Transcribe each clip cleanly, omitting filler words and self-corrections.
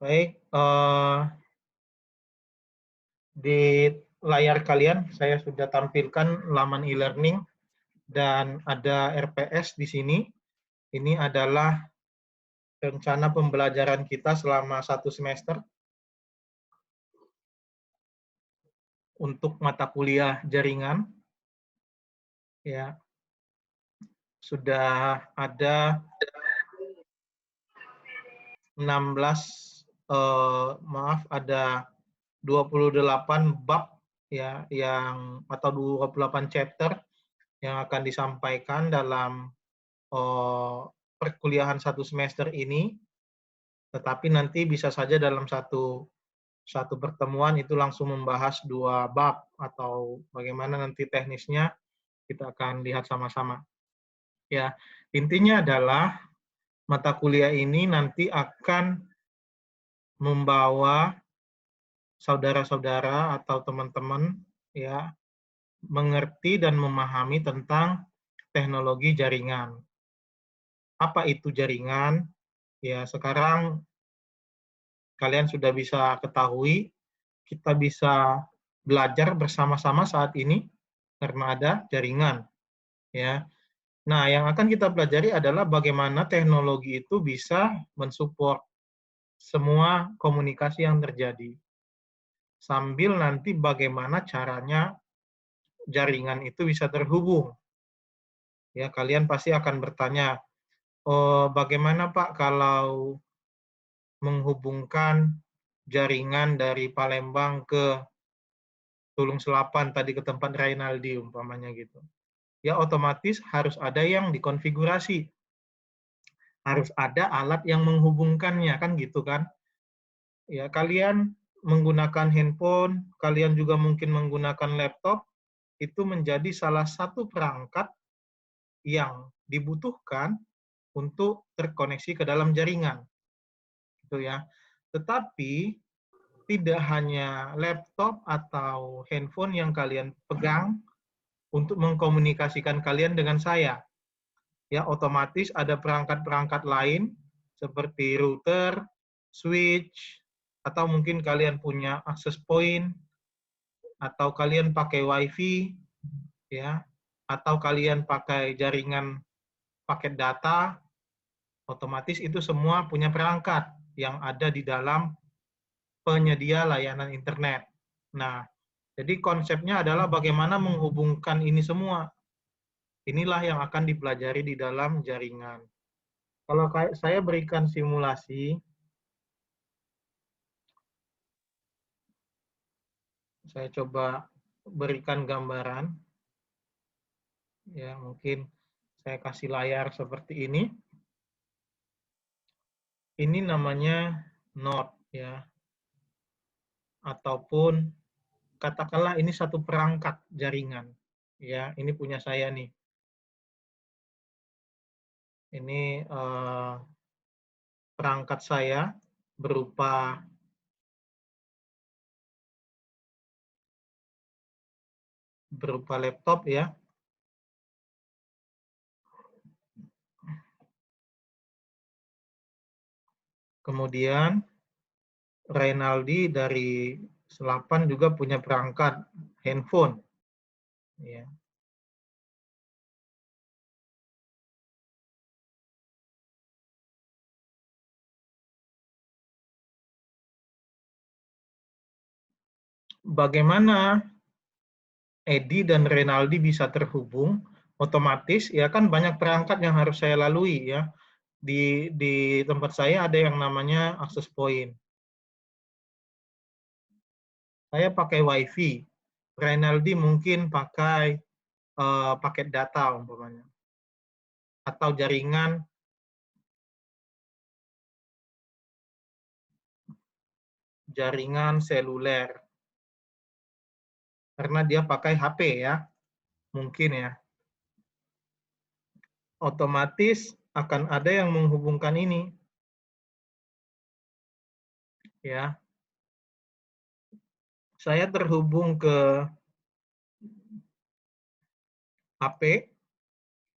Baik, di layar kalian saya sudah tampilkan laman e-learning dan ada RPS di sini. Ini adalah rencana pembelajaran kita selama 1 semester untuk mata kuliah jaringan. Ya, sudah ada 28 bab ya atau 28 chapter yang akan disampaikan dalam perkuliahan 1 semester ini, tetapi nanti bisa saja dalam satu pertemuan itu langsung membahas 2 bab atau bagaimana nanti teknisnya kita akan lihat sama-sama. Ya, intinya adalah mata kuliah ini nanti akan membawa saudara-saudara atau teman-teman ya mengerti dan memahami tentang teknologi jaringan. Apa itu jaringan? Ya, sekarang kalian sudah bisa ketahui, kita bisa belajar bersama-sama saat ini karena ada jaringan. Ya. Nah, yang akan kita pelajari adalah bagaimana teknologi itu bisa mensupport semua komunikasi yang terjadi. Sambil nanti bagaimana caranya jaringan itu bisa terhubung. Ya, kalian pasti akan bertanya, oh, bagaimana Pak kalau menghubungkan jaringan dari Palembang ke Tulung Selapan tadi ke tempat Rainaldi umpamanya gitu. Ya otomatis harus ada yang dikonfigurasi. Harus ada alat yang menghubungkannya kan gitu kan. Ya kalian menggunakan handphone, kalian juga mungkin menggunakan laptop, itu menjadi salah satu perangkat yang dibutuhkan untuk terkoneksi ke dalam jaringan. Gitu ya. Tetapi tidak hanya laptop atau handphone yang kalian pegang untuk mengkomunikasikan kalian dengan saya. Ya, otomatis ada perangkat-perangkat lain seperti router, switch, atau mungkin kalian punya access point, atau kalian pakai WiFi, ya, atau kalian pakai jaringan paket data, otomatis itu semua punya perangkat yang ada di dalam penyedia layanan internet. Nah, jadi konsepnya adalah bagaimana menghubungkan ini semua. Inilah yang akan dipelajari di dalam jaringan. Kalau saya berikan simulasi, saya coba berikan gambaran. Ya, mungkin saya kasih layar seperti ini. Ini namanya node ya. Ataupun katakanlah ini satu perangkat jaringan. Ya, ini punya saya nih. Ini perangkat saya berupa laptop ya. Kemudian Rainaldi dari Selapan juga punya perangkat handphone. Ya. Bagaimana Edi dan Renaldi bisa terhubung? Otomatis ya kan banyak perangkat yang harus saya lalui ya. Di tempat saya ada yang namanya access point. Saya pakai WiFi. Renaldi mungkin pakai paket data umpamanya. Atau jaringan seluler. Karena dia pakai HP ya. Mungkin ya. Otomatis akan ada yang menghubungkan ini. Ya. Saya terhubung ke HP,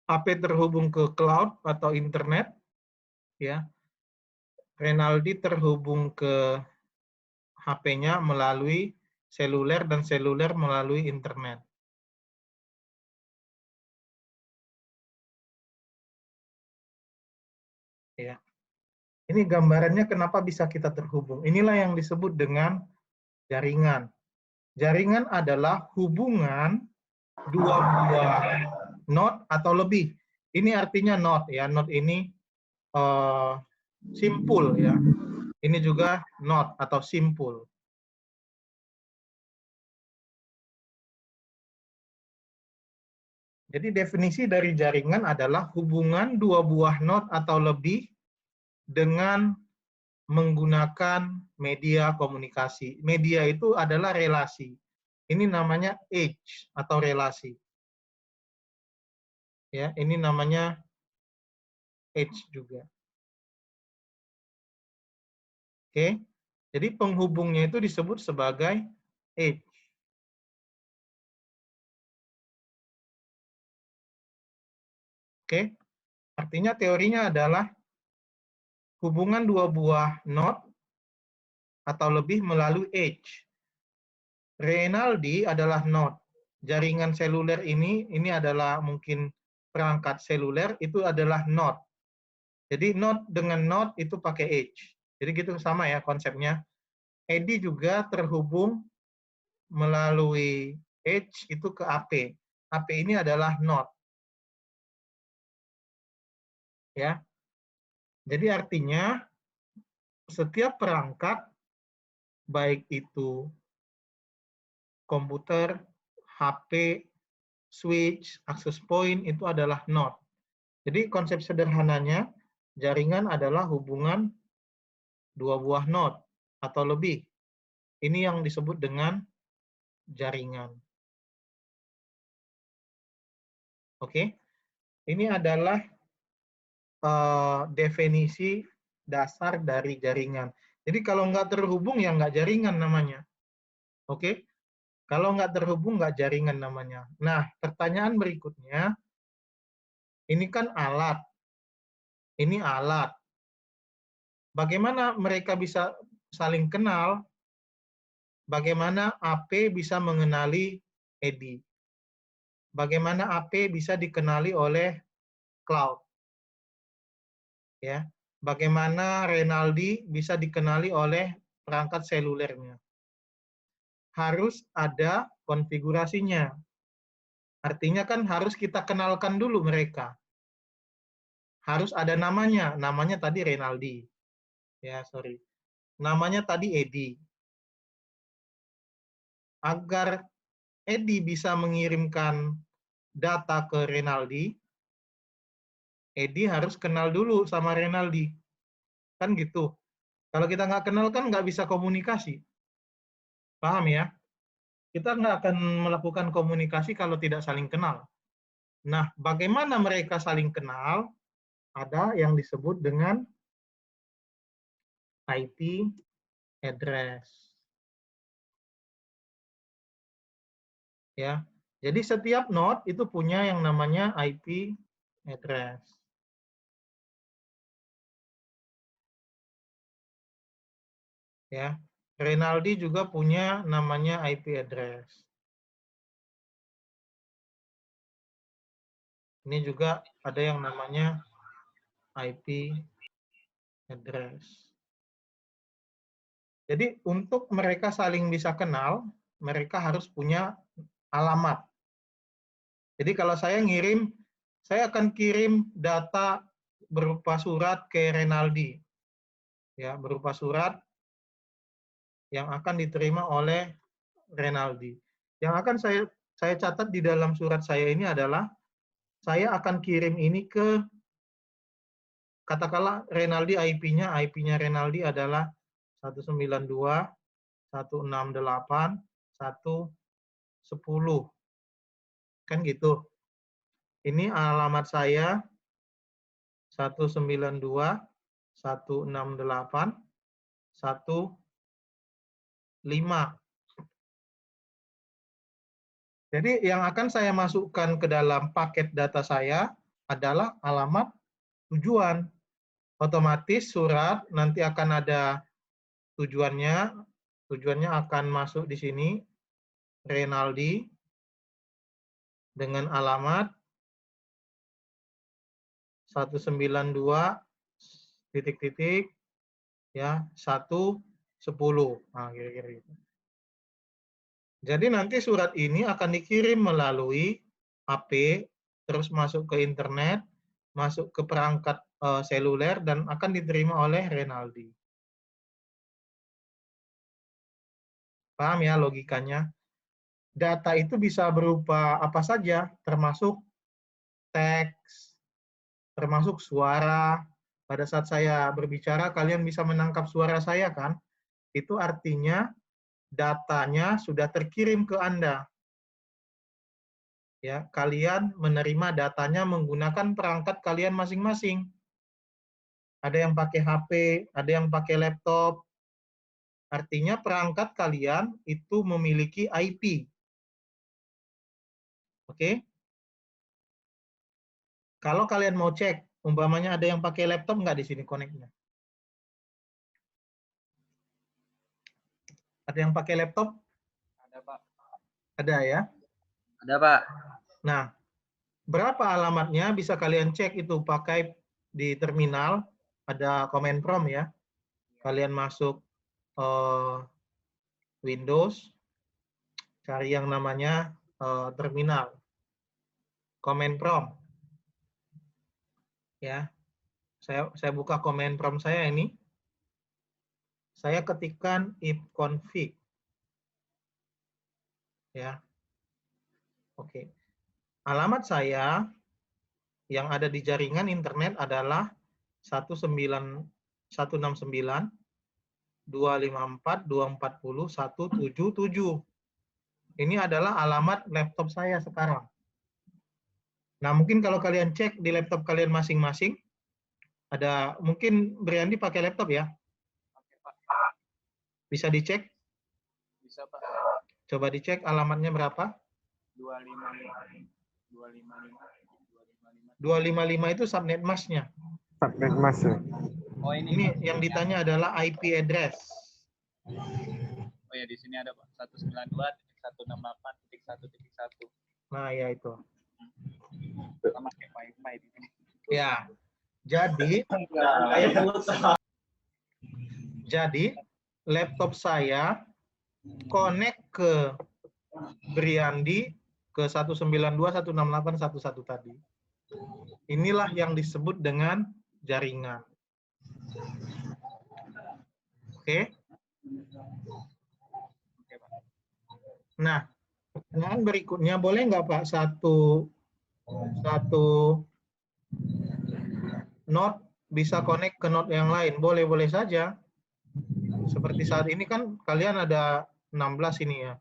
HP terhubung ke cloud atau internet, ya. Renaldi terhubung ke HP-nya melalui seluler dan seluler melalui internet. Ya. Ini gambarannya kenapa bisa kita terhubung. Inilah yang disebut dengan jaringan. Jaringan adalah hubungan dua buah node atau lebih. Ini artinya node ya. Node ini simpul ya. Ini juga node atau simpul. Jadi definisi dari jaringan adalah hubungan dua buah node atau lebih dengan menggunakan media komunikasi. Media itu adalah relasi. Ini namanya edge atau relasi. Ya, ini namanya edge juga. Oke. Jadi penghubungnya itu disebut sebagai edge. Oke. Artinya teorinya adalah hubungan dua buah node atau lebih melalui edge. Renaldi adalah node. Jaringan seluler ini adalah mungkin perangkat seluler, itu adalah node. Jadi node dengan node itu pakai edge. Jadi gitu sama ya konsepnya. Edi juga terhubung melalui edge itu ke AP. AP ini adalah node. Ya. Jadi artinya setiap perangkat baik itu komputer, HP, switch, access point itu adalah node. Jadi konsep sederhananya jaringan adalah hubungan dua buah node atau lebih. Ini yang disebut dengan jaringan. Oke, ini adalah definisi dasar dari jaringan. Jadi kalau nggak terhubung ya nggak jaringan namanya. Oke, kalau nggak terhubung nggak jaringan namanya. Nah, pertanyaan berikutnya, ini kan alat. Ini alat. Bagaimana mereka bisa saling kenal? Bagaimana AP bisa mengenali Edi? Bagaimana AP bisa dikenali oleh cloud? Ya, bagaimana Renaldi bisa dikenali oleh perangkat selulernya? Harus ada konfigurasinya. Artinya kan harus kita kenalkan dulu mereka. Harus ada namanya. Namanya tadi Renaldi. Ya, sorry. Namanya tadi Edi. Agar Edi bisa mengirimkan data ke Renaldi, Edi harus kenal dulu sama Renaldi. Kan gitu. Kalau kita nggak kenal kan nggak bisa komunikasi. Paham ya? Kita nggak akan melakukan komunikasi kalau tidak saling kenal. Nah, bagaimana mereka saling kenal? Ada yang disebut dengan IP address. Ya. Jadi setiap node itu punya yang namanya IP address. Ya. Renaldi juga punya namanya IP address. Ini juga ada yang namanya IP address. Jadi untuk mereka saling bisa kenal, mereka harus punya alamat. Jadi kalau saya ngirim, saya akan kirim data berupa surat ke Renaldi. Ya, berupa surat yang akan diterima oleh Renaldi. Yang akan saya catat di dalam surat saya ini adalah saya akan kirim ini ke, katakanlah Renaldi IP-nya Renaldi adalah 192.168.110. Kan gitu. Ini alamat saya 192.168.105. Jadi yang akan saya masukkan ke dalam paket data saya adalah alamat tujuan. otomatis surat nanti akan ada tujuannya. Tujuannya akan masuk di sini, Renaldi, dengan alamat 192 titik-titik ya 110. Nah, kira-kira itu. Jadi nanti surat ini akan dikirim melalui HP, terus masuk ke internet, masuk ke perangkat seluler, dan akan diterima oleh Renaldi. Paham ya logikanya? Data itu bisa berupa apa saja, termasuk teks, termasuk suara. Pada saat saya berbicara, kalian bisa menangkap suara saya kan? Itu artinya datanya sudah terkirim ke Anda. Ya, kalian menerima datanya menggunakan perangkat kalian masing-masing. Ada yang pakai HP, ada yang pakai laptop. Artinya perangkat kalian itu memiliki IP. Oke? Kalau kalian mau cek, umpamanya ada yang pakai laptop nggak di sini koneknya? Ada yang pakai laptop? Ada, Pak. Ada ya? Ada, Pak. Nah, berapa alamatnya bisa kalian cek itu pakai di terminal, ada command prompt ya. Kalian masuk Windows, cari yang namanya terminal, command prompt. Ya, saya buka command prompt saya ini. Saya ketikkan ifconfig. Ya, oke. Alamat saya yang ada di jaringan internet adalah 169.169.254.240.177. Ini adalah alamat laptop saya sekarang. Nah, mungkin kalau kalian cek di laptop kalian masing-masing, ada mungkin Briandi pakai laptop ya? Oke, Pak. Bisa dicek? Bisa, Pak. Coba dicek alamatnya berapa? 255 itu subnet mask-nya. Subnet mask. Oh, ini yang ditanya adalah IP address. Oh ya, di sini ada, Pak. 192.168.1.1. Nah, ya itu. Sama kayak Wi-Fi di sini. Ya. Jadi laptop saya connect ke Briandi ke 192.168.1.1 tadi. Inilah yang disebut dengan jaringan. Oke? Nah, pertanyaan berikutnya, boleh nggak Pak satu node bisa connect ke node yang lain? Boleh-boleh saja. Seperti saat ini kan kalian ada 16 ini ya.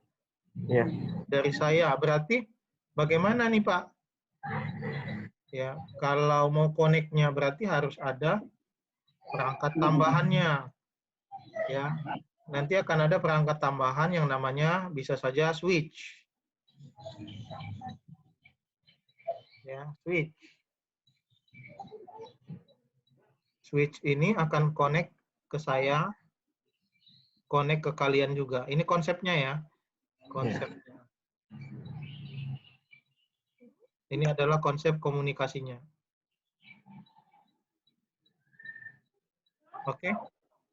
Iya. Dari saya. Berarti bagaimana nih Pak? Ya, kalau mau connect-nya berarti harus ada perangkat tambahannya. Ya. Nanti akan ada perangkat tambahan yang namanya bisa saja switch. Ya, switch. Switch ini akan connect ke saya, connect ke kalian juga. Ini konsepnya ya. Konsepnya. Ini adalah konsep komunikasinya. Oke.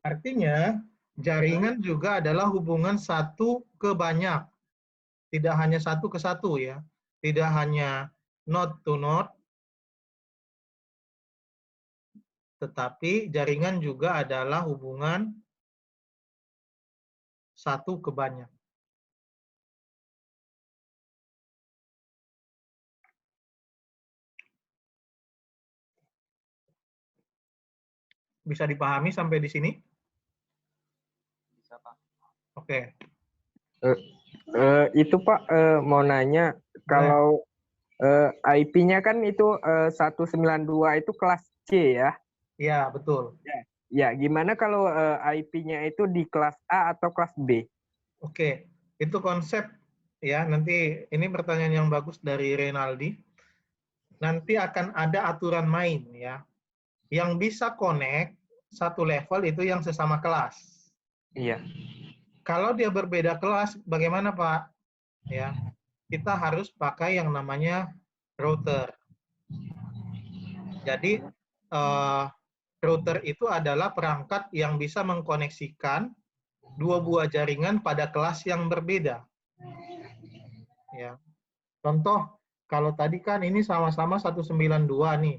Artinya jaringan juga adalah hubungan satu ke banyak. Tidak hanya satu ke satu ya. Tidak hanya node to node, tetapi jaringan juga adalah hubungan satu ke banyak. Bisa dipahami sampai di sini? Bisa, Pak. Oke. Itu Pak, mau nanya, kalau IP-nya kan itu 192 itu kelas C ya? Iya, betul. Ya, gimana kalau IP-nya itu di kelas A atau kelas B? Oke, itu konsep ya. Nanti ini pertanyaan yang bagus dari Renaldi. Nanti akan ada aturan main ya. Yang bisa connect satu level itu yang sesama kelas. Iya. Kalau dia berbeda kelas, bagaimana Pak? Ya, kita harus pakai yang namanya router. Jadi router itu adalah perangkat yang bisa mengkoneksikan dua buah jaringan pada kelas yang berbeda. Ya. Contoh, kalau tadi kan ini sama-sama 192 nih,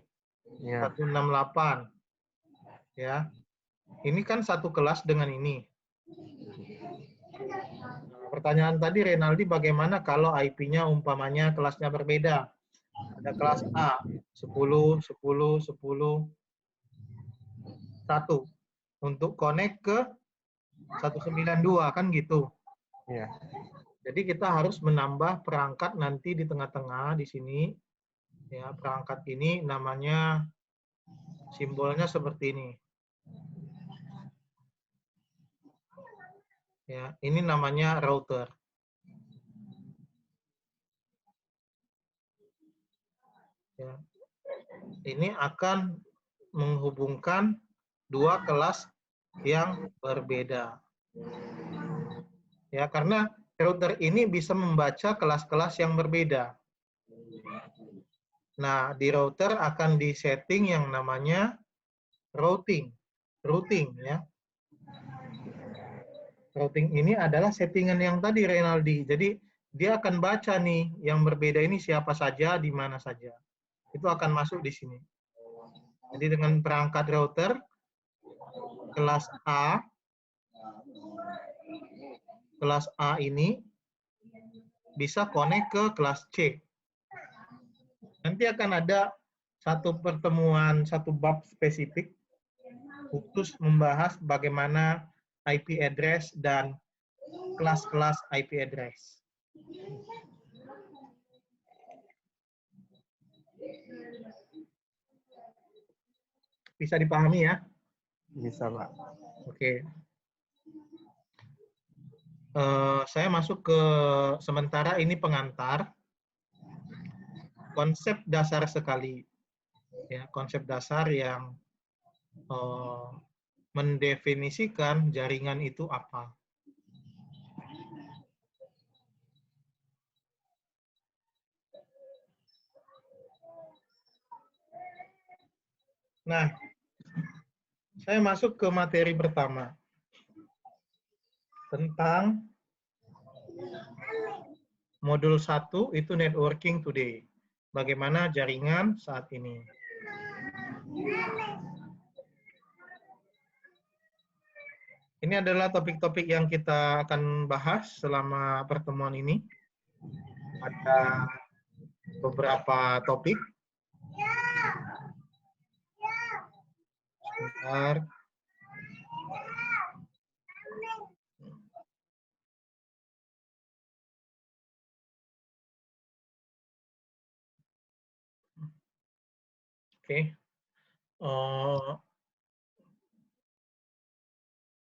Iya. 168. Ya. Ini kan satu kelas dengan ini. Pertanyaan tadi Renaldi, bagaimana kalau IP-nya umpamanya kelasnya berbeda? Ada kelas A, 10, 10, 10, 1. Untuk connect ke 192, kan gitu. Iya. Jadi kita harus menambah perangkat nanti di tengah-tengah di sini. Ya, perangkat ini namanya simbolnya seperti ini. Ya, ini namanya router. Ya. Ini akan menghubungkan dua kelas yang berbeda. Ya, karena router ini bisa membaca kelas-kelas yang berbeda. Nah, di router akan disetting yang namanya routing ya. Routing ini adalah settingan yang tadi Renaldi. Jadi dia akan baca nih yang berbeda ini siapa saja, di mana saja. Itu akan masuk di sini. Jadi dengan perangkat router kelas A ini bisa connect ke kelas C. Nanti akan ada satu pertemuan, satu bab spesifik khusus membahas bagaimana IP address dan kelas-kelas IP address. Bisa dipahami ya? Bisa, Pak. Oke. Saya masuk ke sementara ini pengantar. Konsep dasar sekali. Ya, konsep dasar yang mendefinisikan jaringan itu apa. Nah, saya masuk ke materi pertama. Tentang modul 1 itu networking today. Bagaimana jaringan saat ini. Ini adalah topik-topik yang kita akan bahas selama pertemuan ini. Ada beberapa topik. Sebentar. Oke.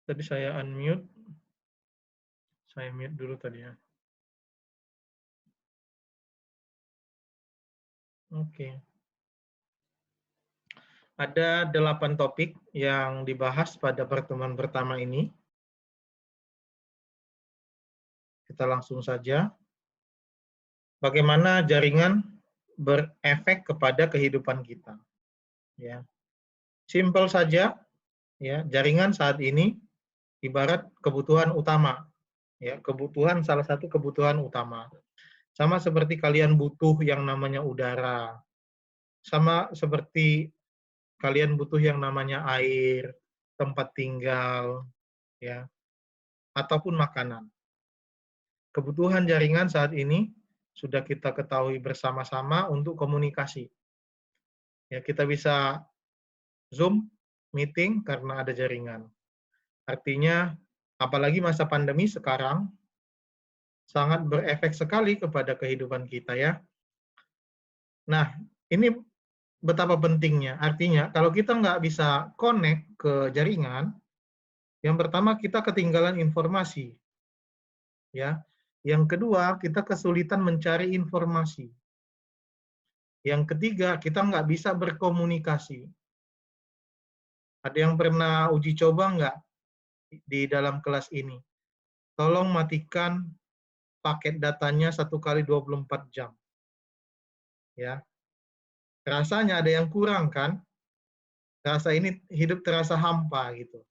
Tadi saya unmute. Saya mute dulu tadi ya. Oke. Ada 8 topik yang dibahas pada pertemuan pertama ini. Kita langsung saja. Bagaimana jaringan berefek kepada kehidupan kita. Ya. Simpel saja, ya, jaringan saat ini ibarat kebutuhan utama. Ya, salah satu kebutuhan utama. Sama seperti kalian butuh yang namanya udara. Sama seperti kalian butuh yang namanya air, tempat tinggal, ya, ataupun makanan. Kebutuhan jaringan saat ini sudah kita ketahui bersama-sama untuk komunikasi. Ya, kita bisa Zoom meeting karena ada jaringan. Artinya, apalagi masa pandemi sekarang, sangat berefek sekali kepada kehidupan kita ya. Nah, ini betapa pentingnya. Artinya, kalau kita nggak bisa connect ke jaringan, yang pertama kita ketinggalan informasi. Ya. Yang kedua, kita kesulitan mencari informasi. Yang ketiga, kita nggak bisa berkomunikasi. Ada yang pernah uji coba nggak di dalam kelas ini? Tolong matikan paket datanya 1 kali 24 jam. Ya. Rasanya ada yang kurang kan? Rasa ini hidup terasa hampa gitu.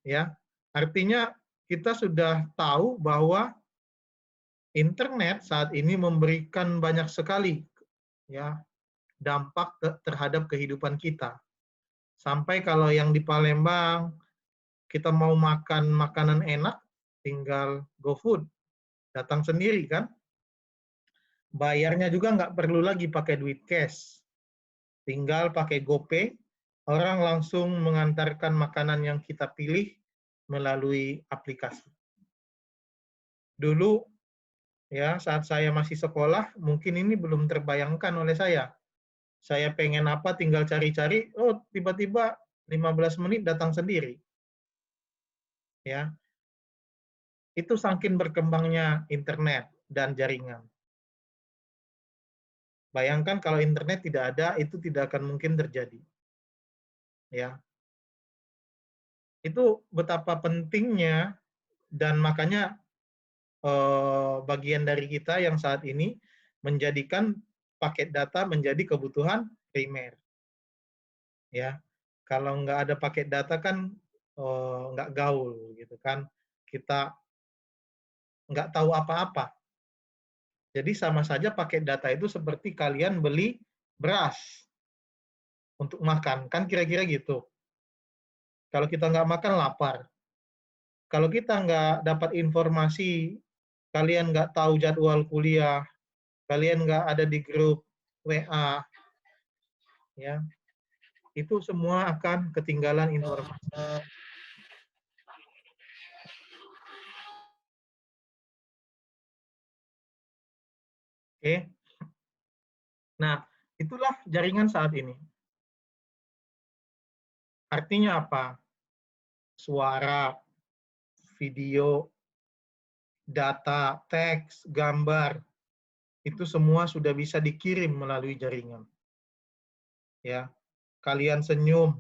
Ya. Artinya kita sudah tahu bahwa internet saat ini memberikan banyak sekali ya dampak terhadap kehidupan kita. Sampai kalau yang di Palembang kita mau makan makanan enak, tinggal GoFood, datang sendiri kan. Bayarnya juga nggak perlu lagi pakai duit cash. Tinggal pakai GoPay, orang langsung mengantarkan makanan yang kita pilih melalui aplikasi. Dulu ya saat saya masih sekolah, mungkin ini belum terbayangkan oleh saya. Saya pengen apa tinggal cari-cari, oh tiba-tiba 15 menit datang sendiri. Ya. Itu saking berkembangnya internet dan jaringan. Bayangkan kalau internet tidak ada, itu tidak akan mungkin terjadi. Ya. Itu betapa pentingnya dan makanya bagian dari kita yang saat ini menjadikan paket data menjadi kebutuhan primer. Ya. Kalau nggak ada paket data kan nggak gaul gitu kan. Kita nggak tahu apa-apa. Jadi sama saja paket data itu seperti kalian beli beras untuk makan, kan kira-kira gitu. Kalau kita nggak makan, lapar. Kalau kita nggak dapat informasi, kalian nggak tahu jadwal kuliah, kalian nggak ada di grup WA, ya, itu semua akan ketinggalan informasi. Oke. Nah, itulah jaringan saat ini. Artinya apa? Suara, video, data, teks, gambar, itu semua sudah bisa dikirim melalui jaringan. Ya, kalian senyum,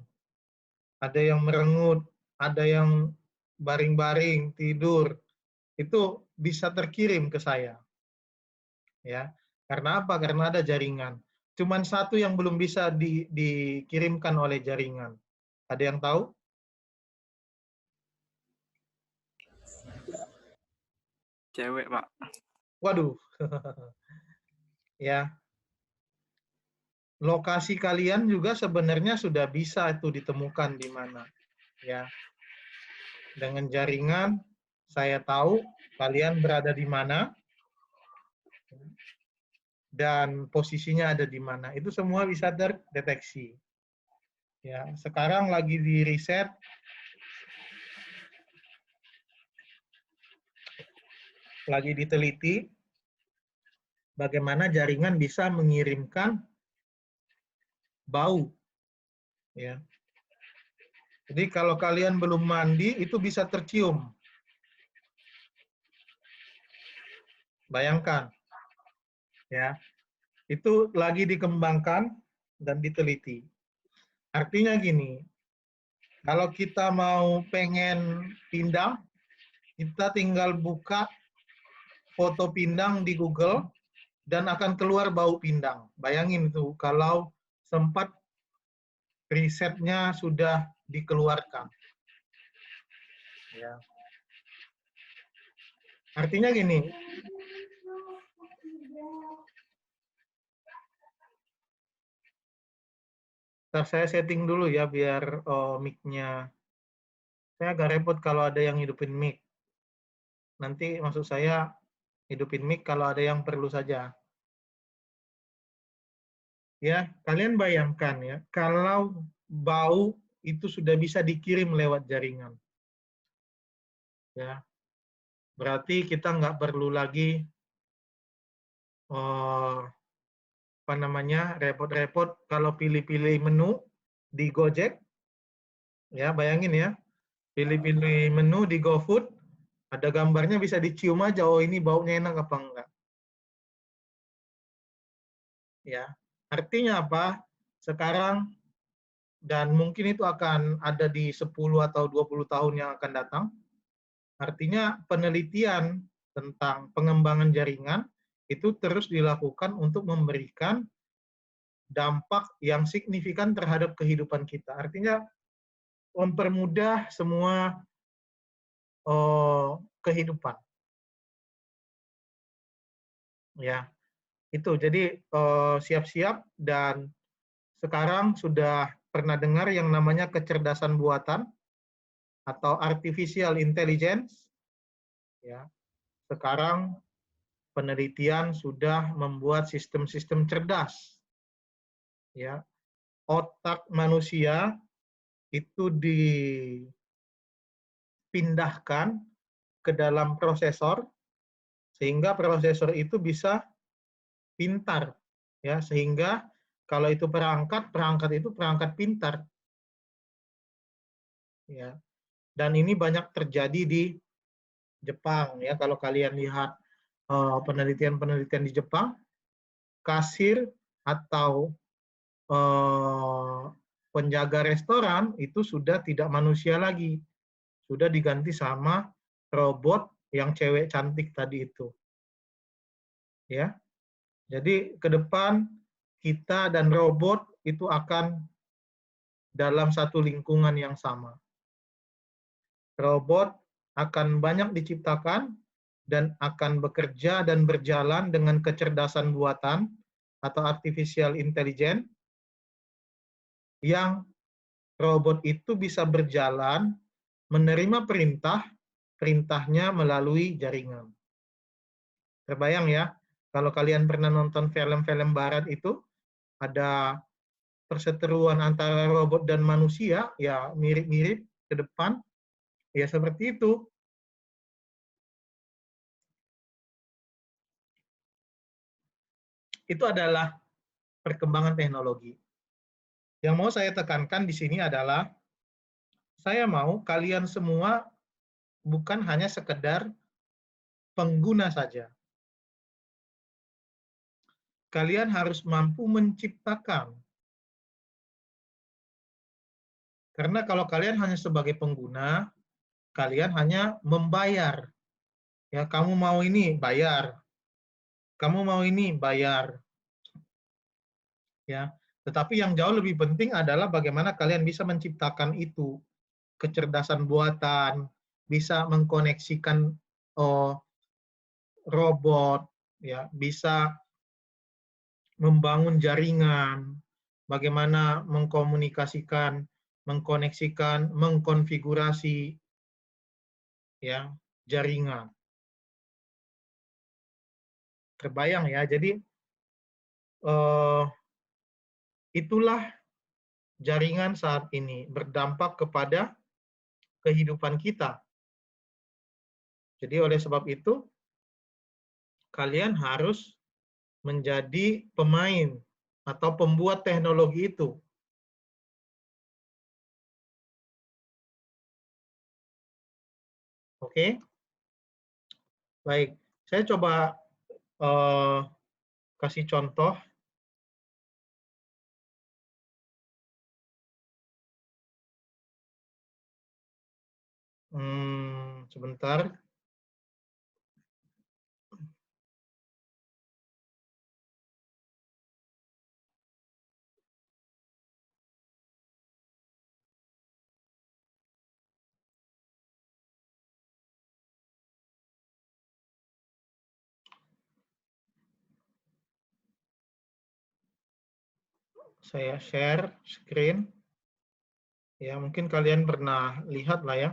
ada yang merengut, ada yang baring-baring, tidur, itu bisa terkirim ke saya. Ya, karena apa? Karena ada jaringan. Cuman satu yang belum bisa dikirimkan oleh jaringan. Ada yang tahu? Cewek, Pak. Waduh. Ya. Lokasi kalian juga sebenarnya sudah bisa itu ditemukan di mana. Ya. Dengan jaringan saya tahu kalian berada di mana dan posisinya ada di mana. Itu semua bisa terdeteksi. Ya, sekarang lagi di riset lagi diteliti bagaimana jaringan bisa mengirimkan bau. Ya. Jadi kalau kalian belum mandi itu bisa tercium. Bayangkan. Ya. Itu lagi dikembangkan dan diteliti. Artinya gini, kalau kita mau pengen pindang, kita tinggal buka foto pindang di Google dan akan keluar bau pindang. Bayangin tuh kalau sempat risetnya sudah dikeluarkan. Ya. Artinya gini, saya setting dulu ya biar mic-nya. Saya agak repot kalau ada yang hidupin mic. Nanti maksud saya hidupin mic kalau ada yang perlu saja. Ya, kalian bayangkan ya, kalau bau itu sudah bisa dikirim lewat jaringan. Ya, berarti kita nggak perlu lagi apa namanya repot-repot kalau pilih-pilih menu di Gojek. Ya, bayangin ya, pilih-pilih menu di GoFood, ada gambarnya bisa dicium aja, oh ini baunya enak apa enggak. Ya, artinya apa? Sekarang dan mungkin itu akan ada di 10 atau 20 tahun yang akan datang. Artinya penelitian tentang pengembangan jaringan itu terus dilakukan untuk memberikan dampak yang signifikan terhadap kehidupan kita. Artinya mempermudah semua kehidupan. Ya, itu. Jadi siap-siap, dan sekarang sudah pernah dengar yang namanya kecerdasan buatan atau artificial intelligence. Ya, sekarang penelitian sudah membuat sistem-sistem cerdas. Ya, otak manusia itu dipindahkan ke dalam prosesor sehingga prosesor itu bisa pintar, ya, sehingga kalau itu perangkat itu perangkat pintar, ya. Dan ini banyak terjadi di Jepang, ya. Kalau kalian lihat penelitian-penelitian di Jepang, kasir atau penjaga restoran itu sudah tidak manusia lagi, sudah diganti sama robot yang cewek cantik tadi itu, ya. Jadi ke depan kita dan robot itu akan dalam satu lingkungan yang sama. Robot akan banyak diciptakan dan akan bekerja dan berjalan dengan kecerdasan buatan atau artificial intelligence, yang robot itu bisa berjalan, menerima perintah, perintahnya melalui jaringan. Terbayang ya, kalau kalian pernah nonton film-film barat itu, ada perseteruan antara robot dan manusia, ya mirip-mirip ke depan, ya seperti itu. Itu adalah perkembangan teknologi. Yang mau saya tekankan di sini adalah, saya mau kalian semua bukan hanya sekedar pengguna saja. Kalian harus mampu menciptakan. Karena kalau kalian hanya sebagai pengguna, kalian hanya membayar. Ya, kamu mau ini, bayar. Kamu mau ini, bayar. Ya, tetapi yang jauh lebih penting adalah bagaimana kalian bisa menciptakan itu, kecerdasan buatan, bisa mengkoneksikan robot, ya, bisa membangun jaringan, bagaimana mengkomunikasikan, mengkoneksikan, mengkonfigurasi, ya, jaringan. Terbayang ya, jadi itulah jaringan saat ini berdampak kepada kehidupan kita. Jadi oleh sebab itu, kalian harus menjadi pemain atau pembuat teknologi itu. Oke? Baik, saya coba kasih contoh. Sebentar. Saya share screen. Ya, mungkin kalian pernah lihat lah ya.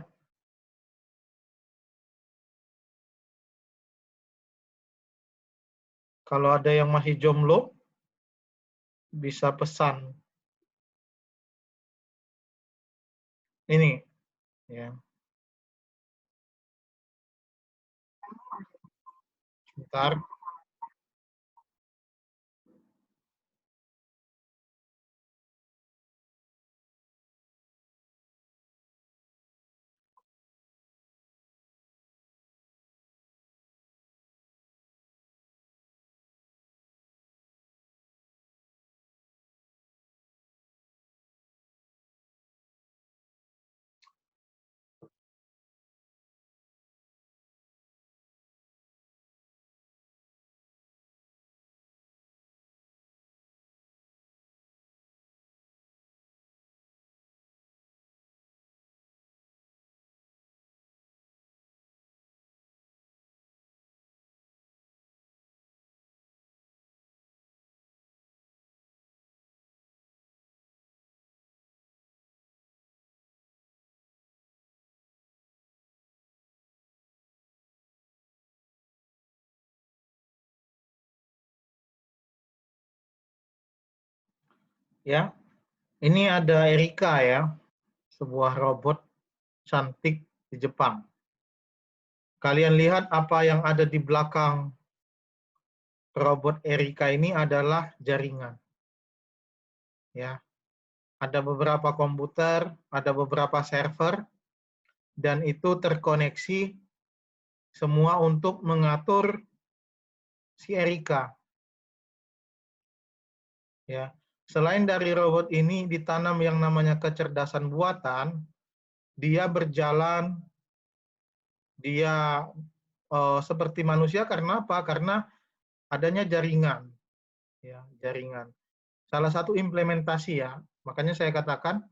Kalau ada yang masih jomblo, bisa pesan. Ini, ya. Sebentar. Ya, ini ada Erika ya, sebuah robot cantik di Jepang. Kalian lihat apa yang ada di belakang robot Erika ini adalah jaringan. Ya, ada beberapa komputer, ada beberapa server, dan itu terkoneksi semua untuk mengatur si Erika. Ya, selain dari robot ini ditanam yang namanya kecerdasan buatan, dia berjalan, dia seperti manusia karena apa? Karena adanya jaringan, ya, jaringan. Salah satu implementasi ya, makanya saya katakan,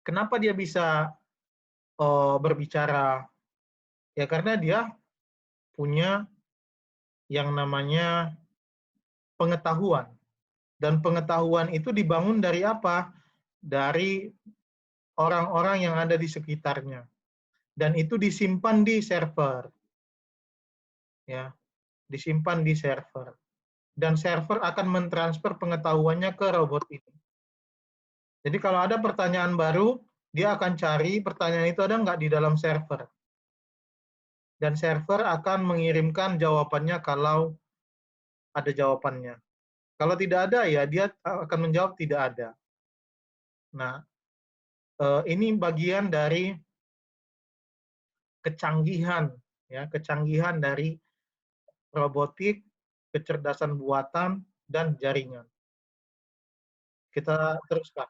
kenapa dia bisa berbicara? Ya karena dia punya yang namanya pengetahuan. Dan pengetahuan itu dibangun dari apa? Dari orang-orang yang ada di sekitarnya. Dan itu disimpan di server. Ya, disimpan di server. Dan server akan mentransfer pengetahuannya ke robot ini. Jadi kalau ada pertanyaan baru, dia akan cari pertanyaan itu ada nggak di dalam server. Dan server akan mengirimkan jawabannya kalau ada jawabannya. Kalau tidak ada, ya dia akan menjawab tidak ada. Nah, ini bagian dari kecanggihan, ya, kecanggihan dari robotik, kecerdasan buatan, dan jaringan. Kita teruskan.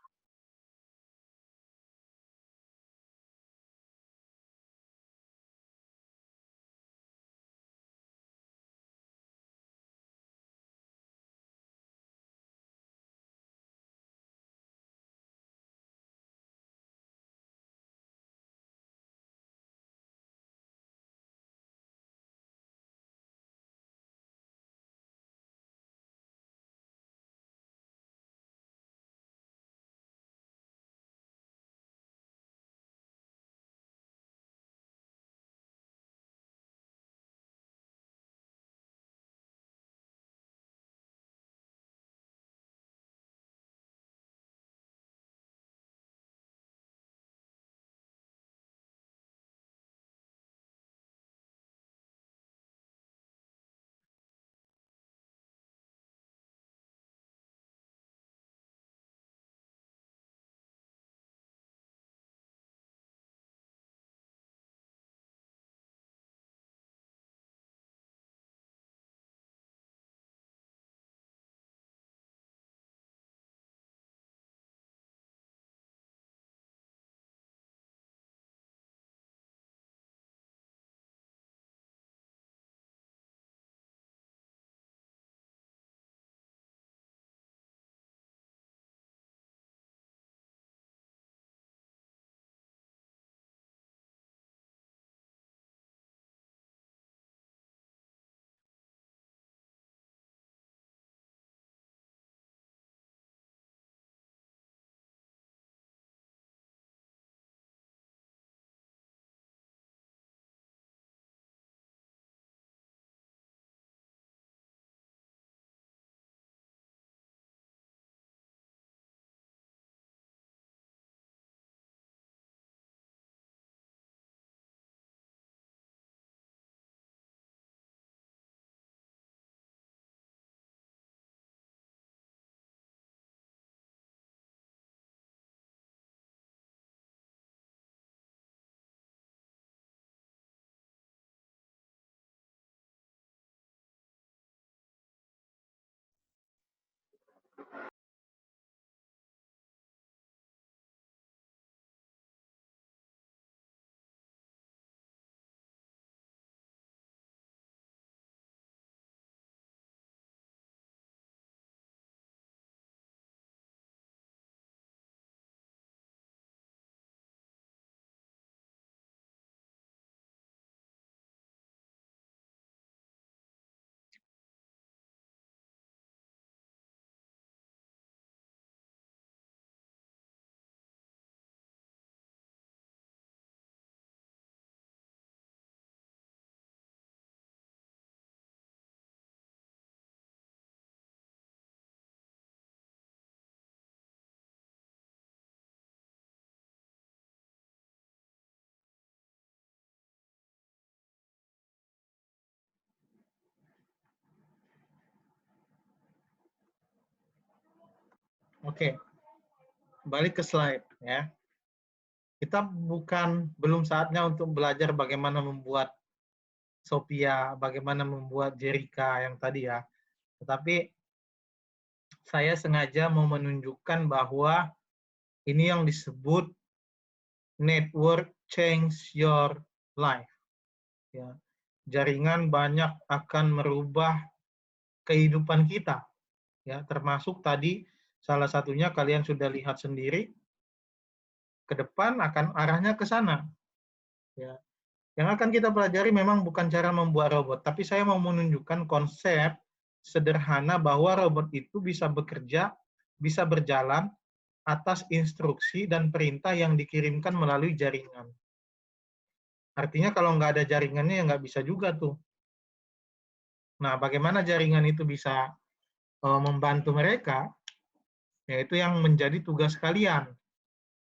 Oke, balik ke slide ya. Kita belum saatnya untuk belajar bagaimana membuat Sophia, bagaimana membuat Jerica yang tadi ya. Tetapi saya sengaja mau menunjukkan bahwa ini yang disebut network change your life. Ya. Jaringan banyak akan merubah kehidupan kita. Ya, termasuk tadi salah satunya kalian sudah lihat sendiri, ke depan akan arahnya ke sana. Ya. Yang akan kita pelajari memang bukan cara membuat robot, tapi saya mau menunjukkan konsep sederhana bahwa robot itu bisa bekerja, bisa berjalan atas instruksi dan perintah yang dikirimkan melalui jaringan. Artinya kalau nggak ada jaringannya ya nggak bisa juga tuh. Nah, bagaimana jaringan itu bisa membantu mereka, yaitu yang menjadi tugas kalian.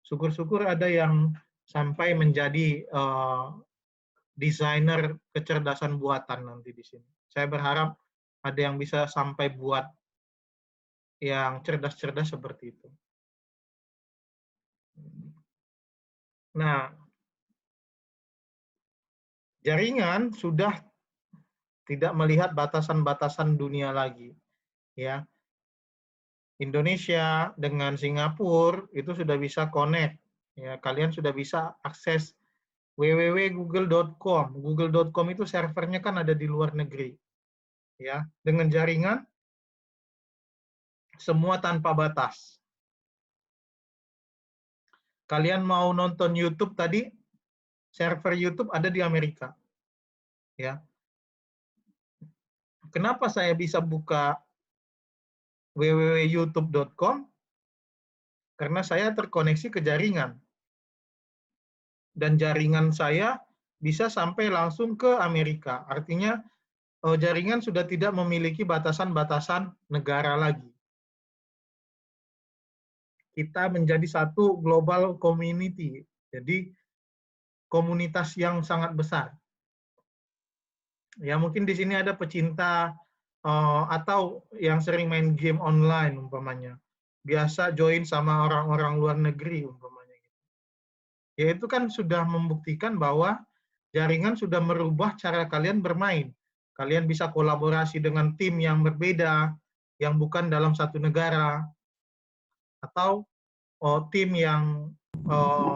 Syukur-syukur ada yang sampai menjadi desainer kecerdasan buatan nanti di sini. Saya berharap ada yang bisa sampai buat yang cerdas-cerdas seperti itu. Nah, jaringan sudah tidak melihat batasan-batasan dunia lagi, ya. Indonesia dengan Singapura itu sudah bisa connect, ya. Kalian sudah bisa akses www.google.com. Google.com itu servernya kan ada di luar negeri, ya. Dengan jaringan semua tanpa batas. Kalian mau nonton YouTube tadi, server YouTube ada di Amerika, ya. Kenapa saya bisa buka www.youtube.com? Karena saya terkoneksi ke jaringan. Dan jaringan saya bisa sampai langsung ke Amerika. Artinya jaringan sudah tidak memiliki batasan-batasan negara lagi. Kita menjadi satu global community. Jadi komunitas yang sangat besar. Ya mungkin di sini ada pecinta atau yang sering main game online umpamanya. Biasa join sama orang-orang luar negeri umpamanya. Ya itu kan sudah membuktikan bahwa jaringan sudah merubah cara kalian bermain. Kalian bisa kolaborasi dengan tim yang berbeda, yang bukan dalam satu negara, atau tim yang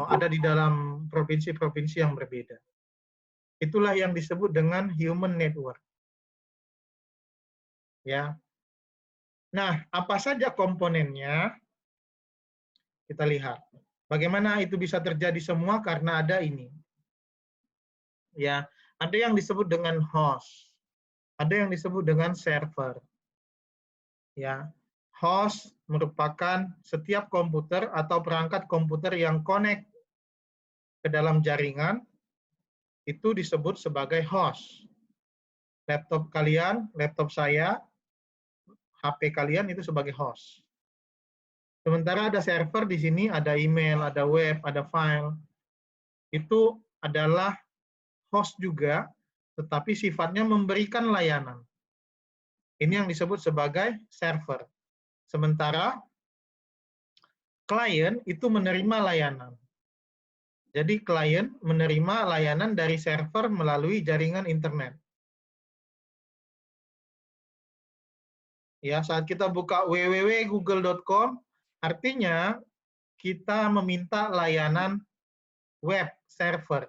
ada di dalam provinsi-provinsi yang berbeda. Itulah yang disebut dengan human network. Ya. Nah, apa saja komponennya? Kita lihat. Bagaimana itu bisa terjadi semua karena ada ini. Ya, ada yang disebut dengan host. Ada yang disebut dengan server. Ya. Host merupakan setiap komputer atau perangkat komputer yang connect ke dalam jaringan itu disebut sebagai host. Laptop kalian, laptop saya, HP kalian itu sebagai host. Sementara ada server di sini, ada email, ada web, ada file. Itu adalah host juga, tetapi sifatnya memberikan layanan. Ini yang disebut sebagai server. Sementara klien itu menerima layanan. Jadi klien menerima layanan dari server melalui jaringan internet. Ya, saat kita buka www.google.com, artinya kita meminta layanan web server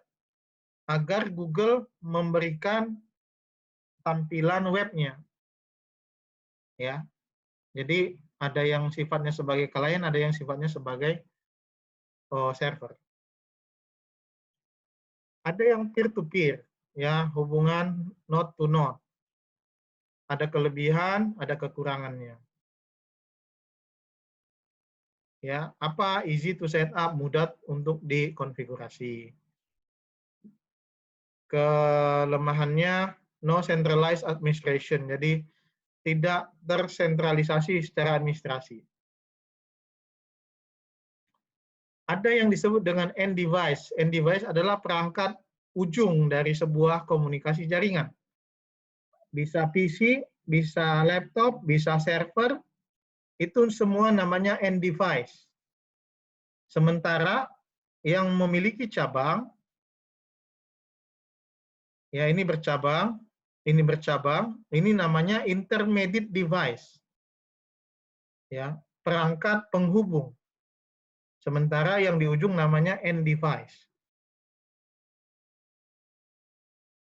agar Google memberikan tampilan webnya. Ya. Jadi ada yang sifatnya sebagai klien, ada yang sifatnya sebagai server. Ada yang peer-to-peer, ya, hubungan node to node. Ada kelebihan, ada kekurangannya. Ya, apa easy to set up, mudah untuk dikonfigurasi. Kelemahannya no centralized administration, jadi tidak tersentralisasi secara administrasi. Ada yang disebut dengan end device. End device adalah perangkat ujung dari sebuah komunikasi jaringan. Bisa PC, bisa laptop, bisa server, Itu semua namanya end device. Sementara yang memiliki cabang, ya ini bercabang, ini namanya intermediate device. Ya, perangkat penghubung. Sementara yang di ujung namanya end device.